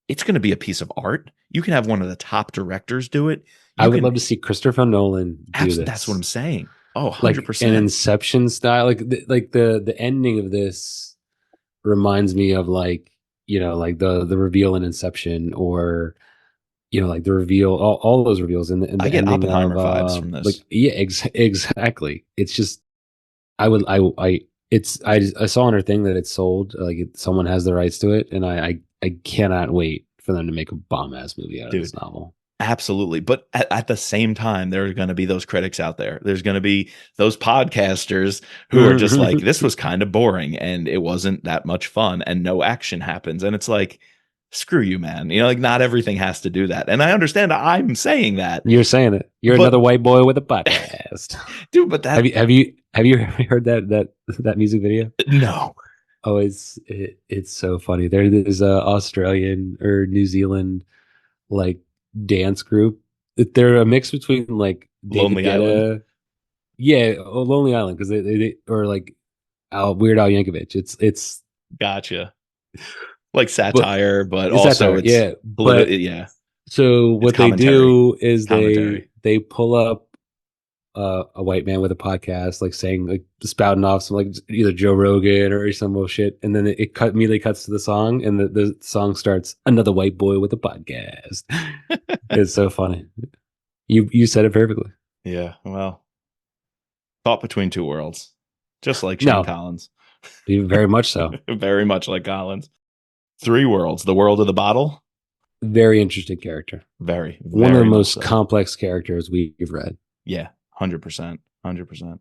it's going to be a piece of art. You can have one of the top directors do it. I You would can love to see Christopher Nolan do That's what this. I'm saying. Oh, Like an 100%. Inception style. Like the ending of this reminds me of like, like the reveal in Inception, or like the reveal, all those reveals, and I the get ending Oppenheimer of vibes from like, this. yeah, exactly. It's just, I saw on her thing that it's sold, like someone has the rights to it, and I cannot wait for them to make a bomb ass movie out of this Dude, novel. absolutely. But at the same time, there are going to be those critics out there. There's going to be those podcasters who are just like, this was kind of boring and it wasn't that much fun and no action happens. And it's like, screw you, man. Like, not everything has to do that. And I understand I'm saying that, You're saying it. You're but another white boy with a podcast. dude, but Have you heard that music video? no. Oh, it's so funny. There's a Australian or New Zealand like dance group. They're a mix between like David Lonely Island. Guetta, yeah, Lonely Island, because they or like Weird Al Yankovic. It's Gotcha. Like but satire, but it's also satire, it's yeah. political. But Yeah, so it's what they commentary. do is Commentary. they pull up a white man with a podcast, like saying, like spouting off some like either Joe Rogan or some bullshit, and then immediately cuts to the song, and the song starts, another white boy with a podcast. It's so funny. You said it perfectly. Yeah. Well, caught between two worlds, just like Shane No, Collins. very much so. Very much like Collins. Three worlds. The world of the bottle. Very interesting character. Very, One of the very much most so. complex characters we've read. Yeah, 100%. 100%.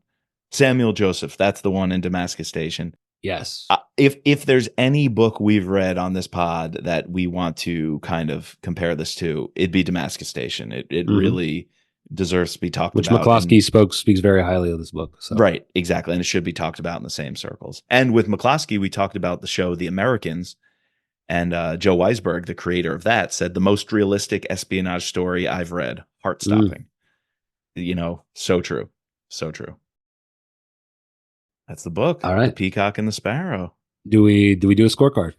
Samuel Joseph. That's the one in Damascus Station. Yes. If there's any book we've read on this pod that we want to kind of compare this to, it'd be Damascus Station. It really deserves to be talked Which about. McCloskey speaks very highly of this book. So. Right, exactly. And it should be talked about in the same circles. And with McCloskey, we talked about the show The Americans. And Joe Weisberg, the creator of that, said the most realistic espionage story I've read. Heart-stopping. So true. So true. That's the book. All right. The Peacock and the Sparrow. Do we do a scorecard?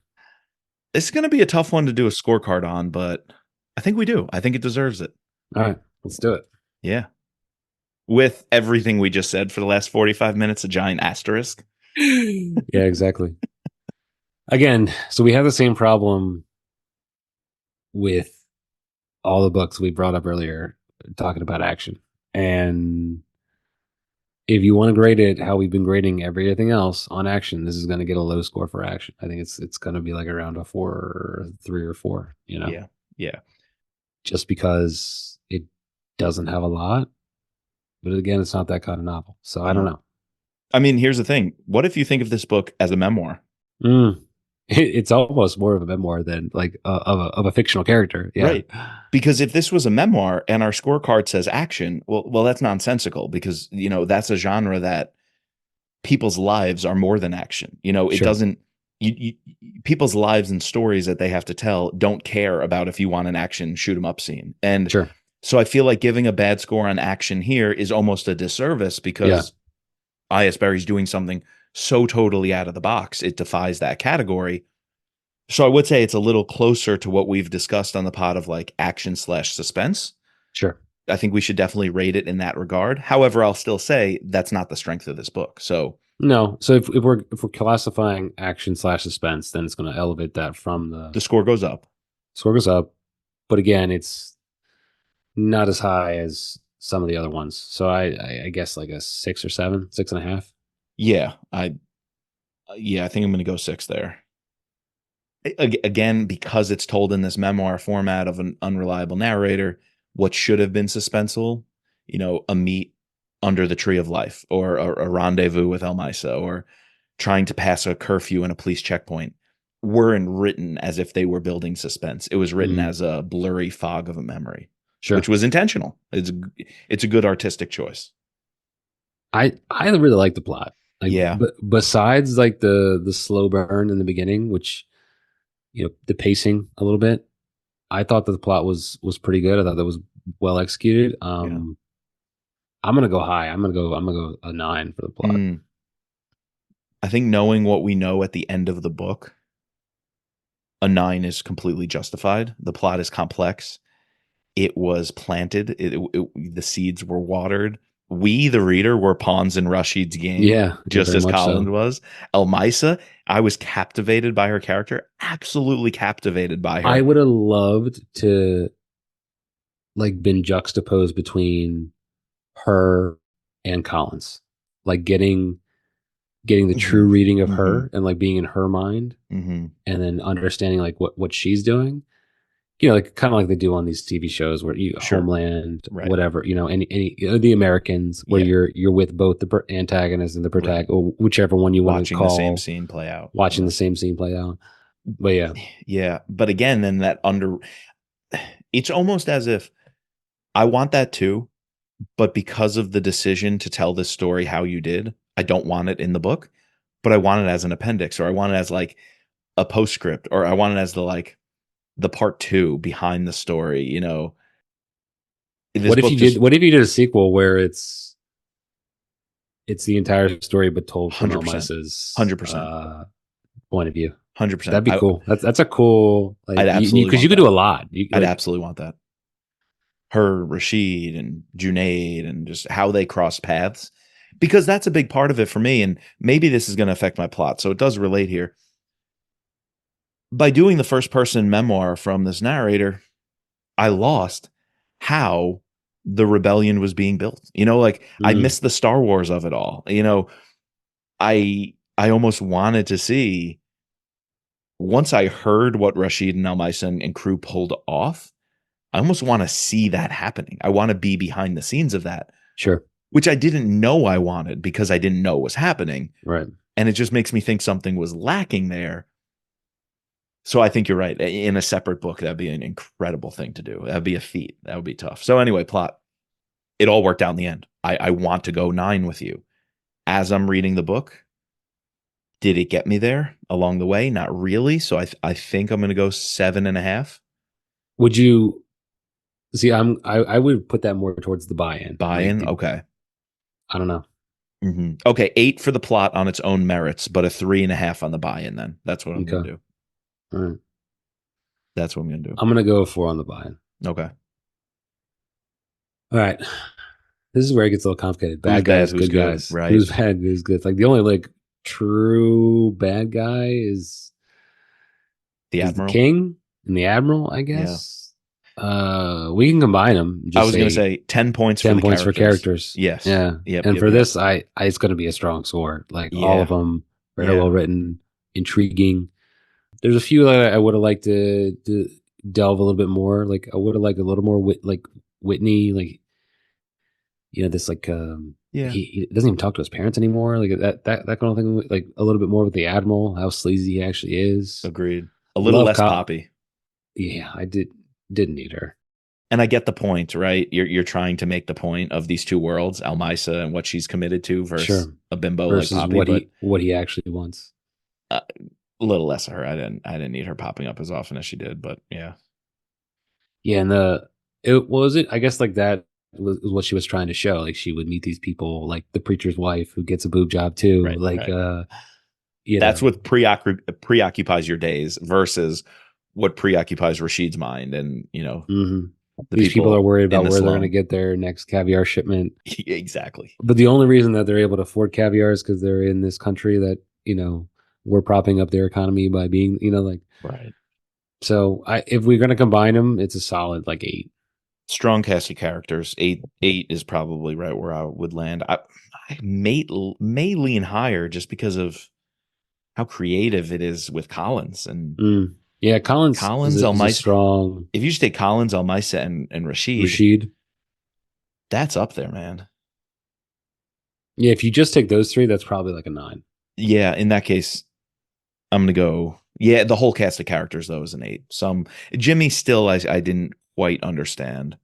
It's going to be a tough one to do a scorecard on, but I think we do. I think it deserves it. All right, let's do it. Yeah. With everything we just said for the last 45 minutes, a giant asterisk. Yeah, exactly. Again, so we have the same problem with all the books we brought up earlier, talking about action. And if you want to grade it how we've been grading everything else on action, this is going to get a low score for action. I think it's going to be like around a 4 or 3 or 4, Yeah. Yeah. Just because it doesn't have a lot. But again, it's not that kind of novel. So I don't know. I mean, here's the thing. What if you think of this book as a memoir? It's almost more of a memoir than like of a fictional character. Yeah. Right. Because if this was a memoir and our scorecard says action, well, that's nonsensical, because, that's a genre that people's lives are more than action. It Sure. doesn't, people's lives and stories that they have to tell don't care about if you want an action shoot 'em up scene. And Sure. so I feel like giving a bad score on action here is almost a disservice, because I.S. Berry's doing something so totally out of the box. It defies that category. So I would say it's a little closer to what we've discussed on the pod of like action/suspense. Sure. I think we should definitely rate it in that regard. However, I'll still say that's not the strength of this book. So No. So if we're classifying action slash suspense, then it's going to elevate that from the The score goes up. score goes up. But again, it's not as high as some of the other ones. So I guess like a 6 or 7, 6.5. Yeah, I think I'm going to go 6 there. Again, because it's told in this memoir format of an unreliable narrator, what should have been suspenseful, a meet under the tree of life, or a rendezvous with Elmisa, or trying to pass a curfew in a police checkpoint, weren't written as if they were building suspense. It was written Mm, as a blurry fog of a memory, which sure. was intentional. It's a good artistic choice. I really like the plot. Like, Yeah, but besides like the slow burn in the beginning, which the pacing a little bit, I thought that the plot was pretty good. I thought that was well executed. yeah. I'm gonna go high. I'm gonna go a 9 for the plot. Mm. I think knowing what we know at the end of the book, a 9 is completely justified. The plot is complex. It was planted. The seeds were watered. We, the reader, were pawns in Rashid's game, Yeah, yeah, just very as much Colin so. was. Elmisa, I was captivated by her character, absolutely captivated by I her. would have loved to like been juxtaposed between her and Collins, like getting the Mm-hmm. true reading of Mm-hmm. her and like being in her mind, Mm-hmm. and then understanding like what she's doing. Like kind of like they do on these TV shows where Sure. Homeland, Right. whatever, any the Americans, where Yeah. you're with both the antagonist and the Right. protagonist, or whichever one you want to Watching the same call, scene play out. watching Yeah. the same scene play out. But yeah, Yeah. But again, then it's almost as if I want that too, but because of the decision to tell this story how you did, I don't want it in the book, but I want it as an appendix, or I want it as like a postscript, or I want it as the part 2 behind the story. This what if you book did? just What if you did a sequel where it's the entire story but told from 100%, Elmisa's 100%, point of view? 100%. That'd be cool. That's a cool I'd like you absolutely because you want could that. do a lot. You I'd like absolutely want that. Her, Rashid, and Junaid, and just how they cross paths, because that's a big part of it for me. And maybe this is going to affect my plot, so it does relate here. By doing the first person memoir from this narrator, I lost how the rebellion was being built. Like I mm, missed the Star Wars of it all. I almost wanted to see, once I heard what Rashid and Almisa and crew pulled off, I almost want to see that happening. I want to be behind the scenes of that, sure, which I didn't know I wanted because I didn't know was happening. right. And it just makes me think something was lacking there. So I think you're right. In a separate book, that'd be an incredible thing to do. That'd be a feat. That would be tough. So anyway, plot. It all worked out in the end. I want to go 9 with you. As I'm reading the book, did it get me there along the way? Not really. So I think I'm going to go 7.5. Would you see? I would put that more towards the buy-in. Like Buy-in. Okay. I don't know. Okay. 8 for the plot on its own merits, but a 3.5 on the buy-in. Then that's what I'm going Okay, to do. all right. That's what I'm going to do. I'm gonna go 4 on the buy-in. Okay. All right. This is where it gets a little complicated. Who's Bad bad? guys, Who's good good? guys. Right. Who's bad? Who's good? Like the only like true bad guy The is the Admiral. king and the admiral, I Yeah. guess. We can combine them. I Just was going to say say 10 points for 10 the points for characters. characters. Yes. Yeah. Yep. And Yep. for Yep. this, it's going to be a strong score. Like all of Yeah. them, very Yeah. well written, intriguing. There's a few that I would have liked to delve a little bit more. Like I would have liked a little more like Whitney, like this like Yeah. he doesn't even talk to his parents anymore. Like that kind of thing. Like a little bit more with the admiral, how sleazy he actually is. Agreed. A little Love less cop. poppy. Yeah, I didn't need her. And I get the point, right? You're trying to make the point of these two worlds, Almisa and what she's committed to versus Sure. a bimbo like Versus Poppy, but what he actually wants. a little less of her. I didn't need her popping up as often as she did, but yeah. Yeah, and it was it. I guess like that was what she was trying to show. Like she would meet these people, like the preacher's wife who gets a boob job too. Right, Like right. you That's know, what preoccupies your days versus what preoccupies Rashid's mind, and hmm The These people are people worried in about the where they're going to slum. get their next caviar shipment. Exactly. But the only reason that they're able to afford caviar is because they're in this country that, we're propping up their economy by being, like, Right. so if we're going to combine them, it's a solid like 8. Strong cast of characters. Eight is probably right where I would land. I may lean higher just because of how creative it is with Collins and Yeah, Collins Collins, is a Elmise. strong If you just take Collins, Elmise, and Rashid, Rashid. that's up there, man. Yeah, if you just take those 3, that's probably like a 9. Yeah, in that case, I'm gonna go. Yeah, the whole cast of characters though is an 8. Some Jimmy still I didn't quite understand. I,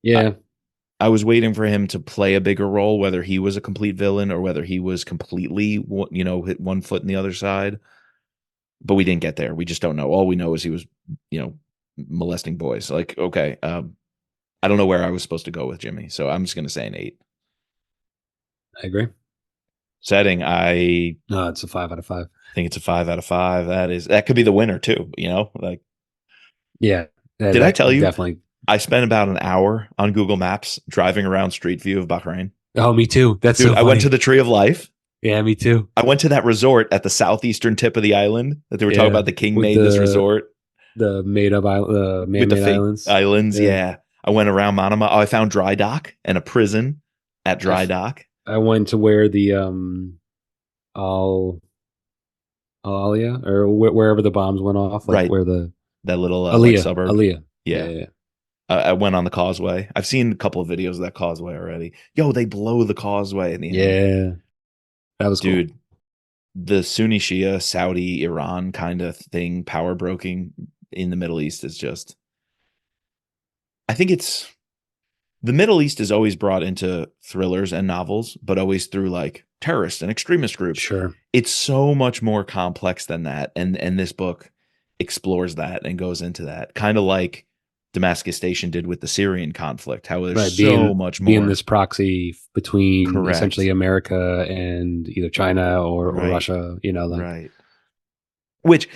Yeah, I was waiting for him to play a bigger role, whether he was a complete villain or whether he was completely, hit one foot in the other side. But we didn't get there. We just don't know. All we know is he was, molesting boys. Like, okay, I don't know where I was supposed to go with Jimmy, so I'm just going to say an 8. I agree. Setting, I No, it's a 5 out of 5. think it's a 5 out of 5. That could be the winner too. Like, Yeah, did I that tell you definitely. I spent about an hour on Google Maps driving around Street View of Bahrain? Oh, me too. That's Dude, so I went to funny. the Tree of Life. Yeah, me too. I went to that resort at the southeastern tip of the island that they were talking Yeah, about. The king with made this resort the made up with the man-made fake islands. islands. Yeah, Yeah. I went around Manama. Oh, I found Dry Dock and a prison at Dry Dock. I went to where the Al Alia or wherever the bombs went off, like Right. where the That little like Aliyah, suburb. Aliyah. Yeah, Yeah. yeah, yeah. I went on the causeway. I've seen a couple of videos of that causeway already. Yo, they blow the causeway in the end. Yeah, that was cool. Dude, the Sunni Shia, Saudi, Iran kind of thing, power broking in the Middle East is just, I think it's, the Middle East is always brought into thrillers and novels, but always through like terrorist and extremist groups. Sure. It's so much more complex than that. And this book explores that and goes into that. Kind of like Damascus Station did with the Syrian conflict, how there's Right, so much being more. this proxy between essentially Correct. America and either China or Right. Russia, like Right. Which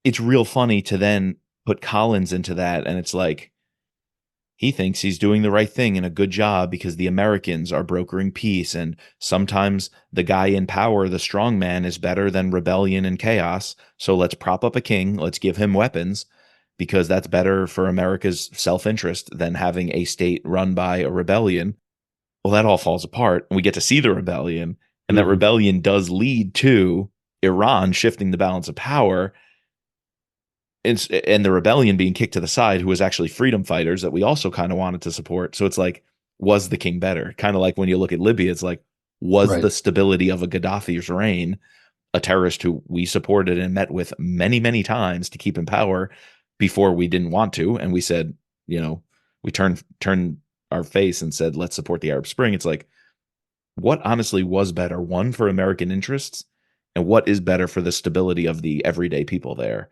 it's real funny to then put Collins into that. And it's like, he thinks he's doing the right thing and a good job because the Americans are brokering peace. And sometimes the guy in power, the strong man, is better than rebellion and chaos. So let's prop up a king. Let's give him weapons because that's better for America's self interest than having a state run by a rebellion. Well, that all falls apart. And we get to see the rebellion. And that mhm. rebellion does lead to Iran shifting the balance of power and the rebellion being kicked to the side, who was actually freedom fighters that we also kind of wanted to support. So it's like, was the king better? Kind of like when you look at Libya, it's like, was Right. the stability of a Gaddafi's reign, a terrorist who we supported and met with many, many times to keep in power before we didn't want to, and we said, we turned our face and said, let's support the Arab Spring. It's like, what honestly was better? One, for American interests, and what is better for the stability of the everyday people there?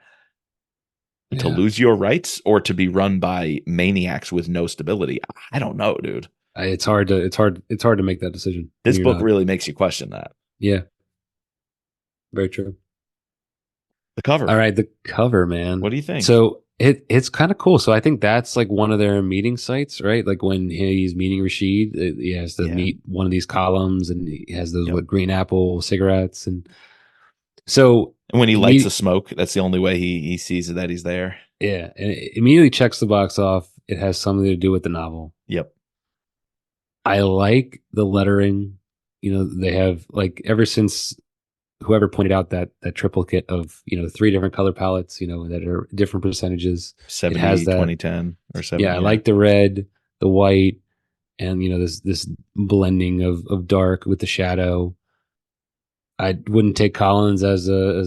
To Yeah. lose your rights or to be run by maniacs with no stability? I don't know, dude. It's hard to make that decision when This you're book not. really makes you question that. Yeah, very true. The cover. All right, the cover, What man. do you think? So it's kind of cool. So I think that's like one of their meeting sites, right? Like when he's meeting Rashid, he has to Yeah. meet one of these columns, and he has those Yep. what green apple cigarettes, and so And when he lights the immediately, smoke, that's the only way he sees that he's there. yeah, and it immediately checks the box off. It has something to do with the novel. Yep. I like the lettering. They have like ever since whoever pointed out that triplicate of 3 different color palettes, that are different percentages. It has 70, that. 2010 or Yeah, 7. I Yeah. like the red, the white, and this blending of dark with the shadow. I wouldn't take Collins as a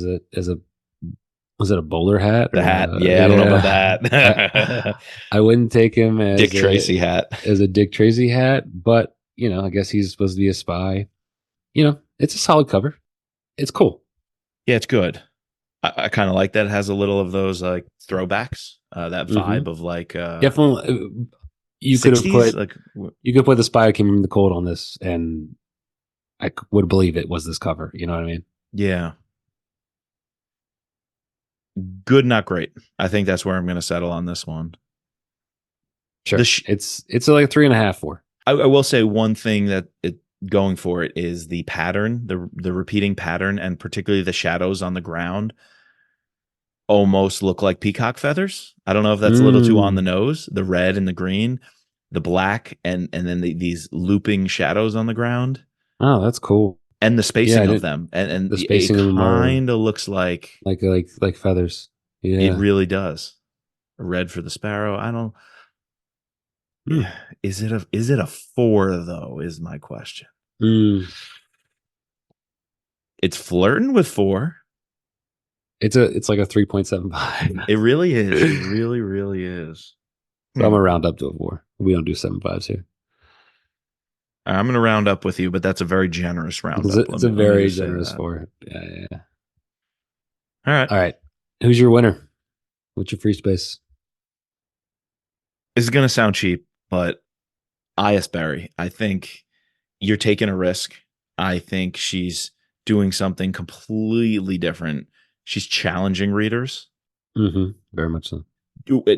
was it a bowler hat The or hat. Yeah. I don't know about I that. I wouldn't take him Dick as Tracy hat. a Dick Tracy hat, but I guess he's supposed to be a spy. It's a solid cover. It's cool. Yeah, it's good. I kind of like that. It has a little of those like throwbacks, that Hmm. vibe of like Definitely, you could have 60s. put Like, the spy who came from the cold on this, and would believe it was this cover. You know what I mean? yeah. Good, not great. I think that's where I'm going to settle on this one. The Sure. It's like a 3.5, 4. I will say one thing that it going for it is the pattern, the repeating pattern, and particularly the shadows on the ground almost look like peacock feathers. I don't know if that's a little too on the Mm. nose. The red and the green, the black, and then these looping shadows on the ground, Oh, that's cool. and the Yeah, I spacing of didn't. them, and The it spacing of them are kind of looks like like feathers. it Yeah. really does. Red for the sparrow. I don't. Hmm. Is it a 4 though? Is my question. Mm. It's flirting with 4. It's like a 3.75. It really is. It really, really is. So I'm Hmm. gonna round up to a 4. We don't do 7.5s here. I'm going to round up with you, but that's a very generous roundup. It's a Let me very just say generous that. 4. Yeah, yeah, yeah. All right. All right. Who's your winner? What's your free space? This is going to sound cheap, but Berry. I think you're taking a risk. I think she's doing something completely different. She's challenging readers, Mm-hmm. Very much so.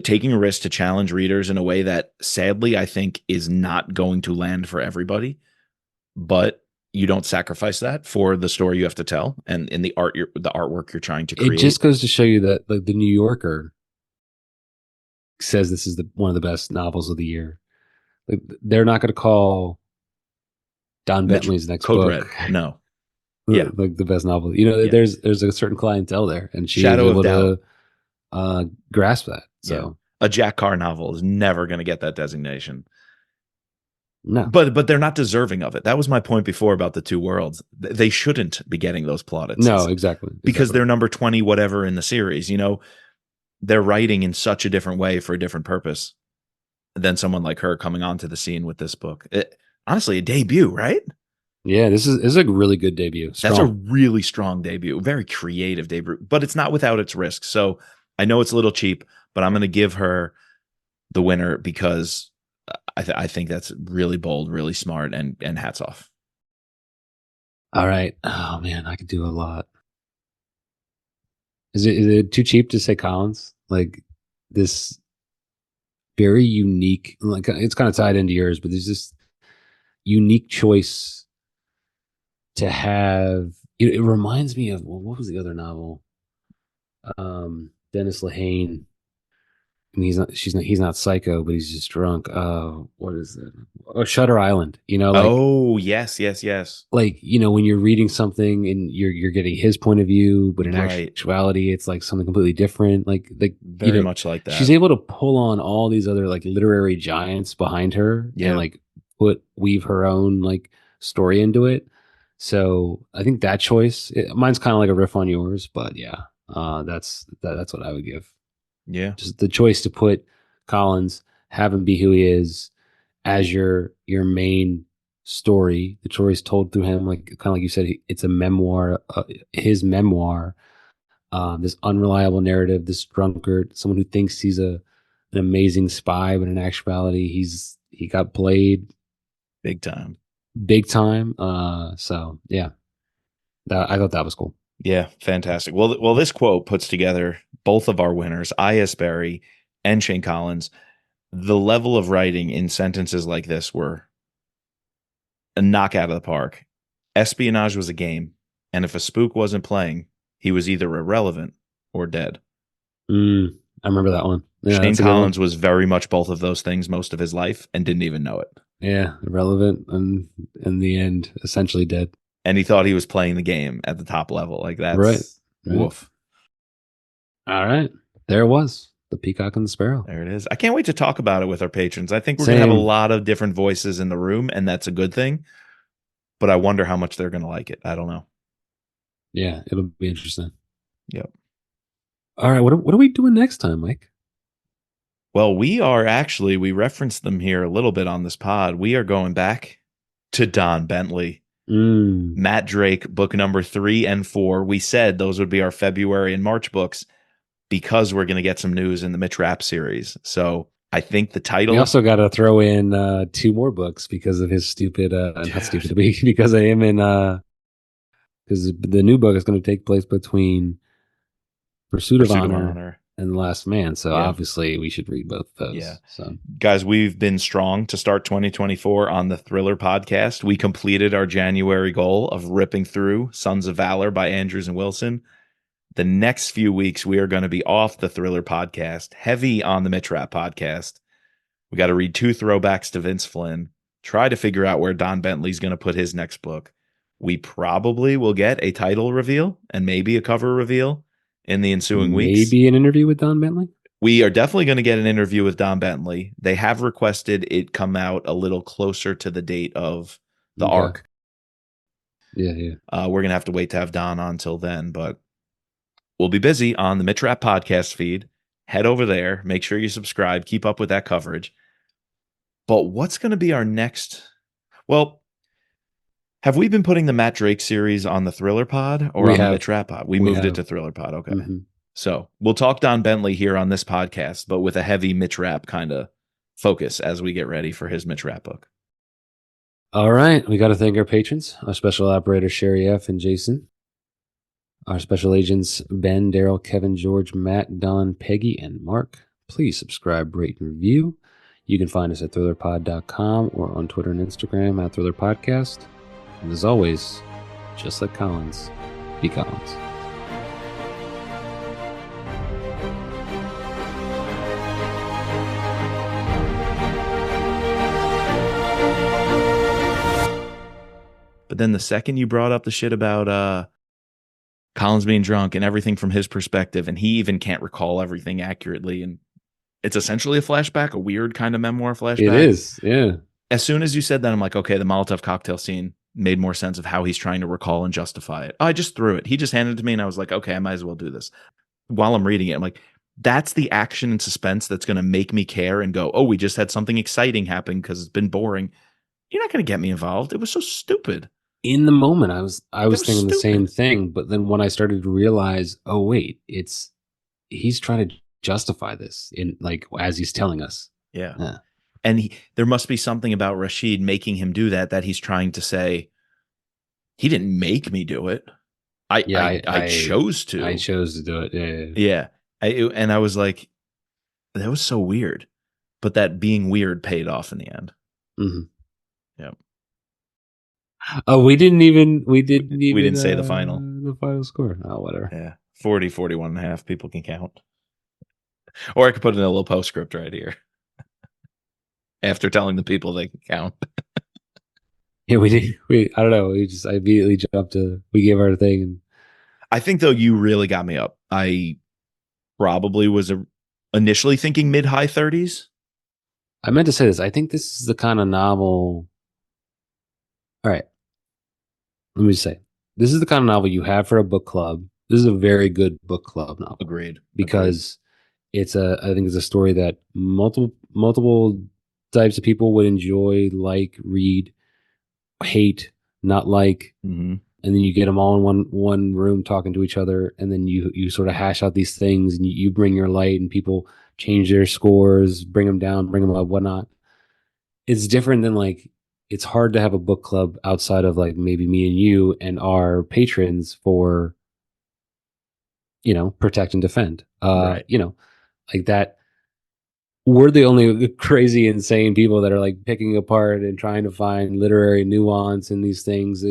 taking a risk to challenge readers in a way that sadly I think is not going to land for everybody. But you don't sacrifice that for the story you have to tell and in the artwork you're trying to It create. just goes to show you that like the New Yorker says this is the one of the best novels of the year. Like, they're not going to call Don Metro Bentley's next Code book Red. No. Yeah. like the best novel. You know, Yeah. there's a certain clientele there, and she was Shadow of able Doubt. to grasp that. Yeah. So A Jack Carr novel is never going to get that designation. no, But they're not deserving of it. That was my point before about the two worlds. They shouldn't be getting those plaudits. no, It's exactly, because exactly. they're number 20 whatever in the series, you know. They're writing in such a different way for a different purpose than someone like her coming onto the scene with this book. Honestly, a debut, right? Yeah, this is a really good debut. That's a Strong. really strong debut, very creative debut, but it's not without its risks. So I know it's a little cheap, but I'm going to give her the winner because I think that's really bold, really smart, and hats off. All right. Oh man, I could do a lot. Is it too cheap to say Collins? Like this very unique, like it's kind of tied into yours, but there's this unique choice to have. It reminds me of, well, what was the other novel? Dennis Lehane. And he's not psycho, but he's just drunk. What is it? Oh, Shutter Island. You know, Oh, yes, yes, yes. when you're reading something and you're getting his point of view, but in Right. actuality, it's like something completely different. Very much like She's that. able to pull on all these other like literary giants behind her and Yeah. like weave her own like story into it. So I think that choice, mine's kind of like a riff on yours, but yeah, that's what I would give. Yeah. Just the choice to put Collins, have him be who he is as your main story. The story is told through him, like kind of like you said, it's a memoir, his memoir. This unreliable narrative, this drunkard, someone who thinks he's an amazing spy, but in actuality, he got played Big time. big time. So yeah, I thought that was cool. Yeah, fantastic. Well, this quote puts together both of our winners, I.S. Berry and Shane Collins. The level of writing in sentences like this were a knockout of the park. Espionage was a game, and if a spook wasn't playing, he was either irrelevant or dead. I remember that one. Yeah, Shane that's a good one. Collins was very much both of those things most of his life and didn't even know it. Yeah, irrelevant and in the end, essentially dead. And he thought he was playing the game at the top level. Like Right. that's Right. woof. All right. There it was. The Peacock and the Sparrow. There it is. I can't wait to talk about it with our patrons. I think we're going to have a Same. lot of different voices in the room, and that's a good thing. But I wonder how much they're going to like it. I don't know. Yeah, it'll be interesting. Yep. All right. What are we doing next time, Mike? Well, we referenced them here a little bit on this pod. We are going back to Don Bentley. Matt Drake, book number 3 and 4. We said those would be our February and March books because we're going to get some news in the Mitch Rapp series. So I think the We title. also got to throw in 2 more books because of his stupid, not stupid, because of him and because the new book is going to take place between Pursuit of Pursuit of Honor Honor and The Last Man. So Yeah. obviously we should read both of Yeah. those. So Guys, we've been strong to start 2024 on the Thriller podcast. We completed our January goal of ripping through Sons of Valor by Andrews and Wilson. The next few weeks, we are going to be off the Thriller podcast, heavy on the Mitrap podcast. We got to read 2 throwbacks to Vince Flynn, try to figure out where Don Bentley's going to put his next book. We probably will get a title reveal and maybe a cover reveal in the ensuing weeks. maybe an interview with Don Bentley. We are definitely going to get an interview with Don Bentley. They have requested it come out a little closer to the date of the arc. Yeah, yeah. We're going to have to wait to have Don on till then, but we'll be busy on the Mitrap podcast feed. Head over there. Make sure you subscribe. Keep up with that coverage. But what's going to be our next? Well, have we been putting the Matt Drake series on the Thriller pod or on the Mitrap pod? We moved it to Thriller pod. Okay. Mm-hmm. So we'll talk Don Bentley here on this podcast, but with a heavy Mitrap kind of focus as we get ready for his Mitrap book. All right. We got to thank our patrons, our special operators, Sherry F. and Jason. Our special agents, Ben, Daryl, Kevin, George, Matt, Don, Peggy, and Mark. Please subscribe, rate, and review. You can find us at thrillerpod.com or on Twitter and Instagram at thrillerpodcast. And as always, just like Collins, be Collins. But then the second you brought up the shit about Collins being drunk and everything from his perspective, and he even can't recall everything accurately, and it's essentially a flashback, a weird kind of memoir flashback. It is, yeah. As soon as you said that, I'm like, okay, the Molotov cocktail scene made more sense of how he's trying to recall and justify it. I just threw it. He just handed it to me, and I was like, okay, I might as well do this. While I'm reading it, I'm like, that's the action and suspense that's going to make me care and go, oh, we just had something exciting happen because it's been boring. You're not going to get me involved. It was so stupid. In the moment, I was thinking the same thing, but then when I started to realize, oh wait, he's trying to justify this in like as he's telling us. Yeah. And there must be something about Rashid making him do that he's trying to say, he didn't make me do it. I chose to. I chose to do it. Yeah. And I was like, that was so weird. But that being weird paid off in the end. Mm-hmm. Yeah. Oh, we didn't say the final score. Oh, whatever. Yeah. 40, 41 and a half. People can count. Or I could put in a little postscript right here. After telling the people they can count. Yeah, we did. I don't know. I immediately jumped to, we gave our thing. And I think though, you really got me up. I probably was initially thinking mid-high 30s. I meant to say this. I think this is the kind of novel. All right. Let me just say, this is the kind of novel you have for a book club. This is a very good book club novel. Agreed. Because I think it's a story that multiple types of people would enjoy, like, read, hate, not like. Mm-hmm. And then you get them all in one room talking to each other. And then you sort of hash out these things and you bring your light and people change their scores, bring them down, bring them up, whatnot. It's different than like, it's hard to have a book club outside of like maybe me and you and our patrons for, protect and defend. Right. Like that. We're the only crazy, insane people that are like picking apart and trying to find literary nuance in these things.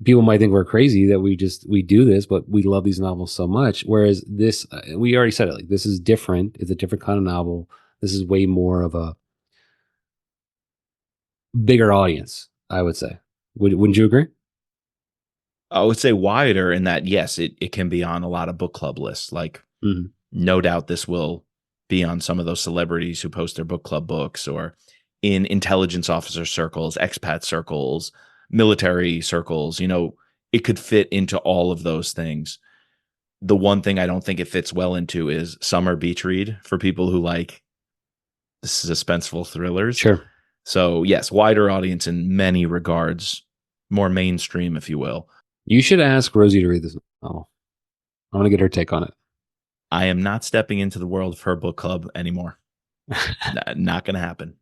People might think we're crazy that we do this, but we love these novels so much. Whereas this, we already said it, like this is different. It's a different kind of novel. This is way more of a bigger audience, I would say. Wouldn't you agree? I would say wider in that, yes, it can be on a lot of book club lists. Like, no doubt this will be on some of those celebrities who post their book club books, or in intelligence officer circles, expat circles, military circles. It could fit into all of those things. The one thing I don't think it fits well into is summer beach read for people who like suspenseful thrillers. Sure. So yes, wider audience in many regards, more mainstream, if you will. You should ask Rosie to read this novel. I want to get her take on it. I am not stepping into the world of her book club anymore. Not going to happen.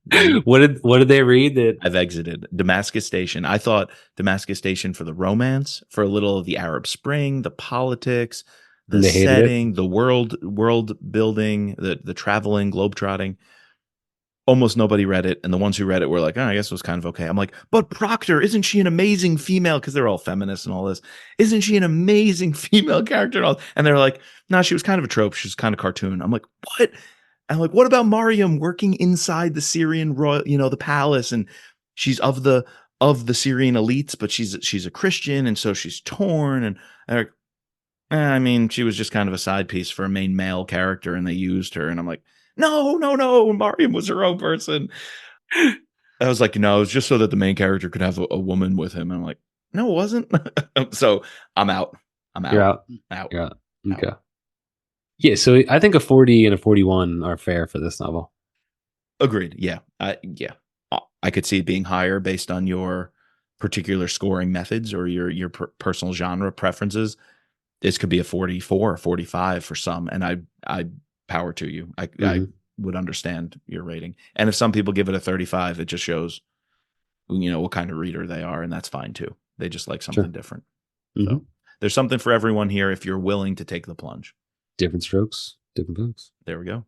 What did they read that I've exited? Damascus Station. I thought Damascus Station for the romance, for a little of the Arab Spring, the politics, the And they hated it. setting, the world building, the traveling, globetrotting. Almost nobody read it, and the ones who read it were like, "Oh, I guess it was kind of okay." I'm like, "But Proctor, isn't she an amazing female?" Because they're all feminists and all this. Isn't she an amazing female character? And all, and they're like, "No, she was kind of a trope. She's kind of cartoon." I'm like, "What?" I'm like, "What about Mariam working inside the Syrian royal, the palace, and she's of the Syrian elites, but she's a Christian, and so she's torn." And they're like, I mean, she was just kind of a side piece for a main male character, and they used her. And I'm like, no, no, no. Mariam was her own person. I was like, no, it was just so that the main character could have a woman with him. And I'm like, no, it wasn't. So I'm out. I'm You're out. out. Out. You're out. Out. Okay. Yeah, so I think a 40 and a 41 are fair for this novel. Agreed. Yeah. Yeah. I could see it being higher based on your particular scoring methods or your personal genre preferences. This could be a 44 or 45 for some, and I power to you. I Hmm. would understand your rating. And if some people give it a 35, it just shows what kind of reader they are, and that's fine too. They just like something Sure. different. Hmm. So there's something for everyone here if you're willing to take the plunge. Different strokes, different folks. There we go.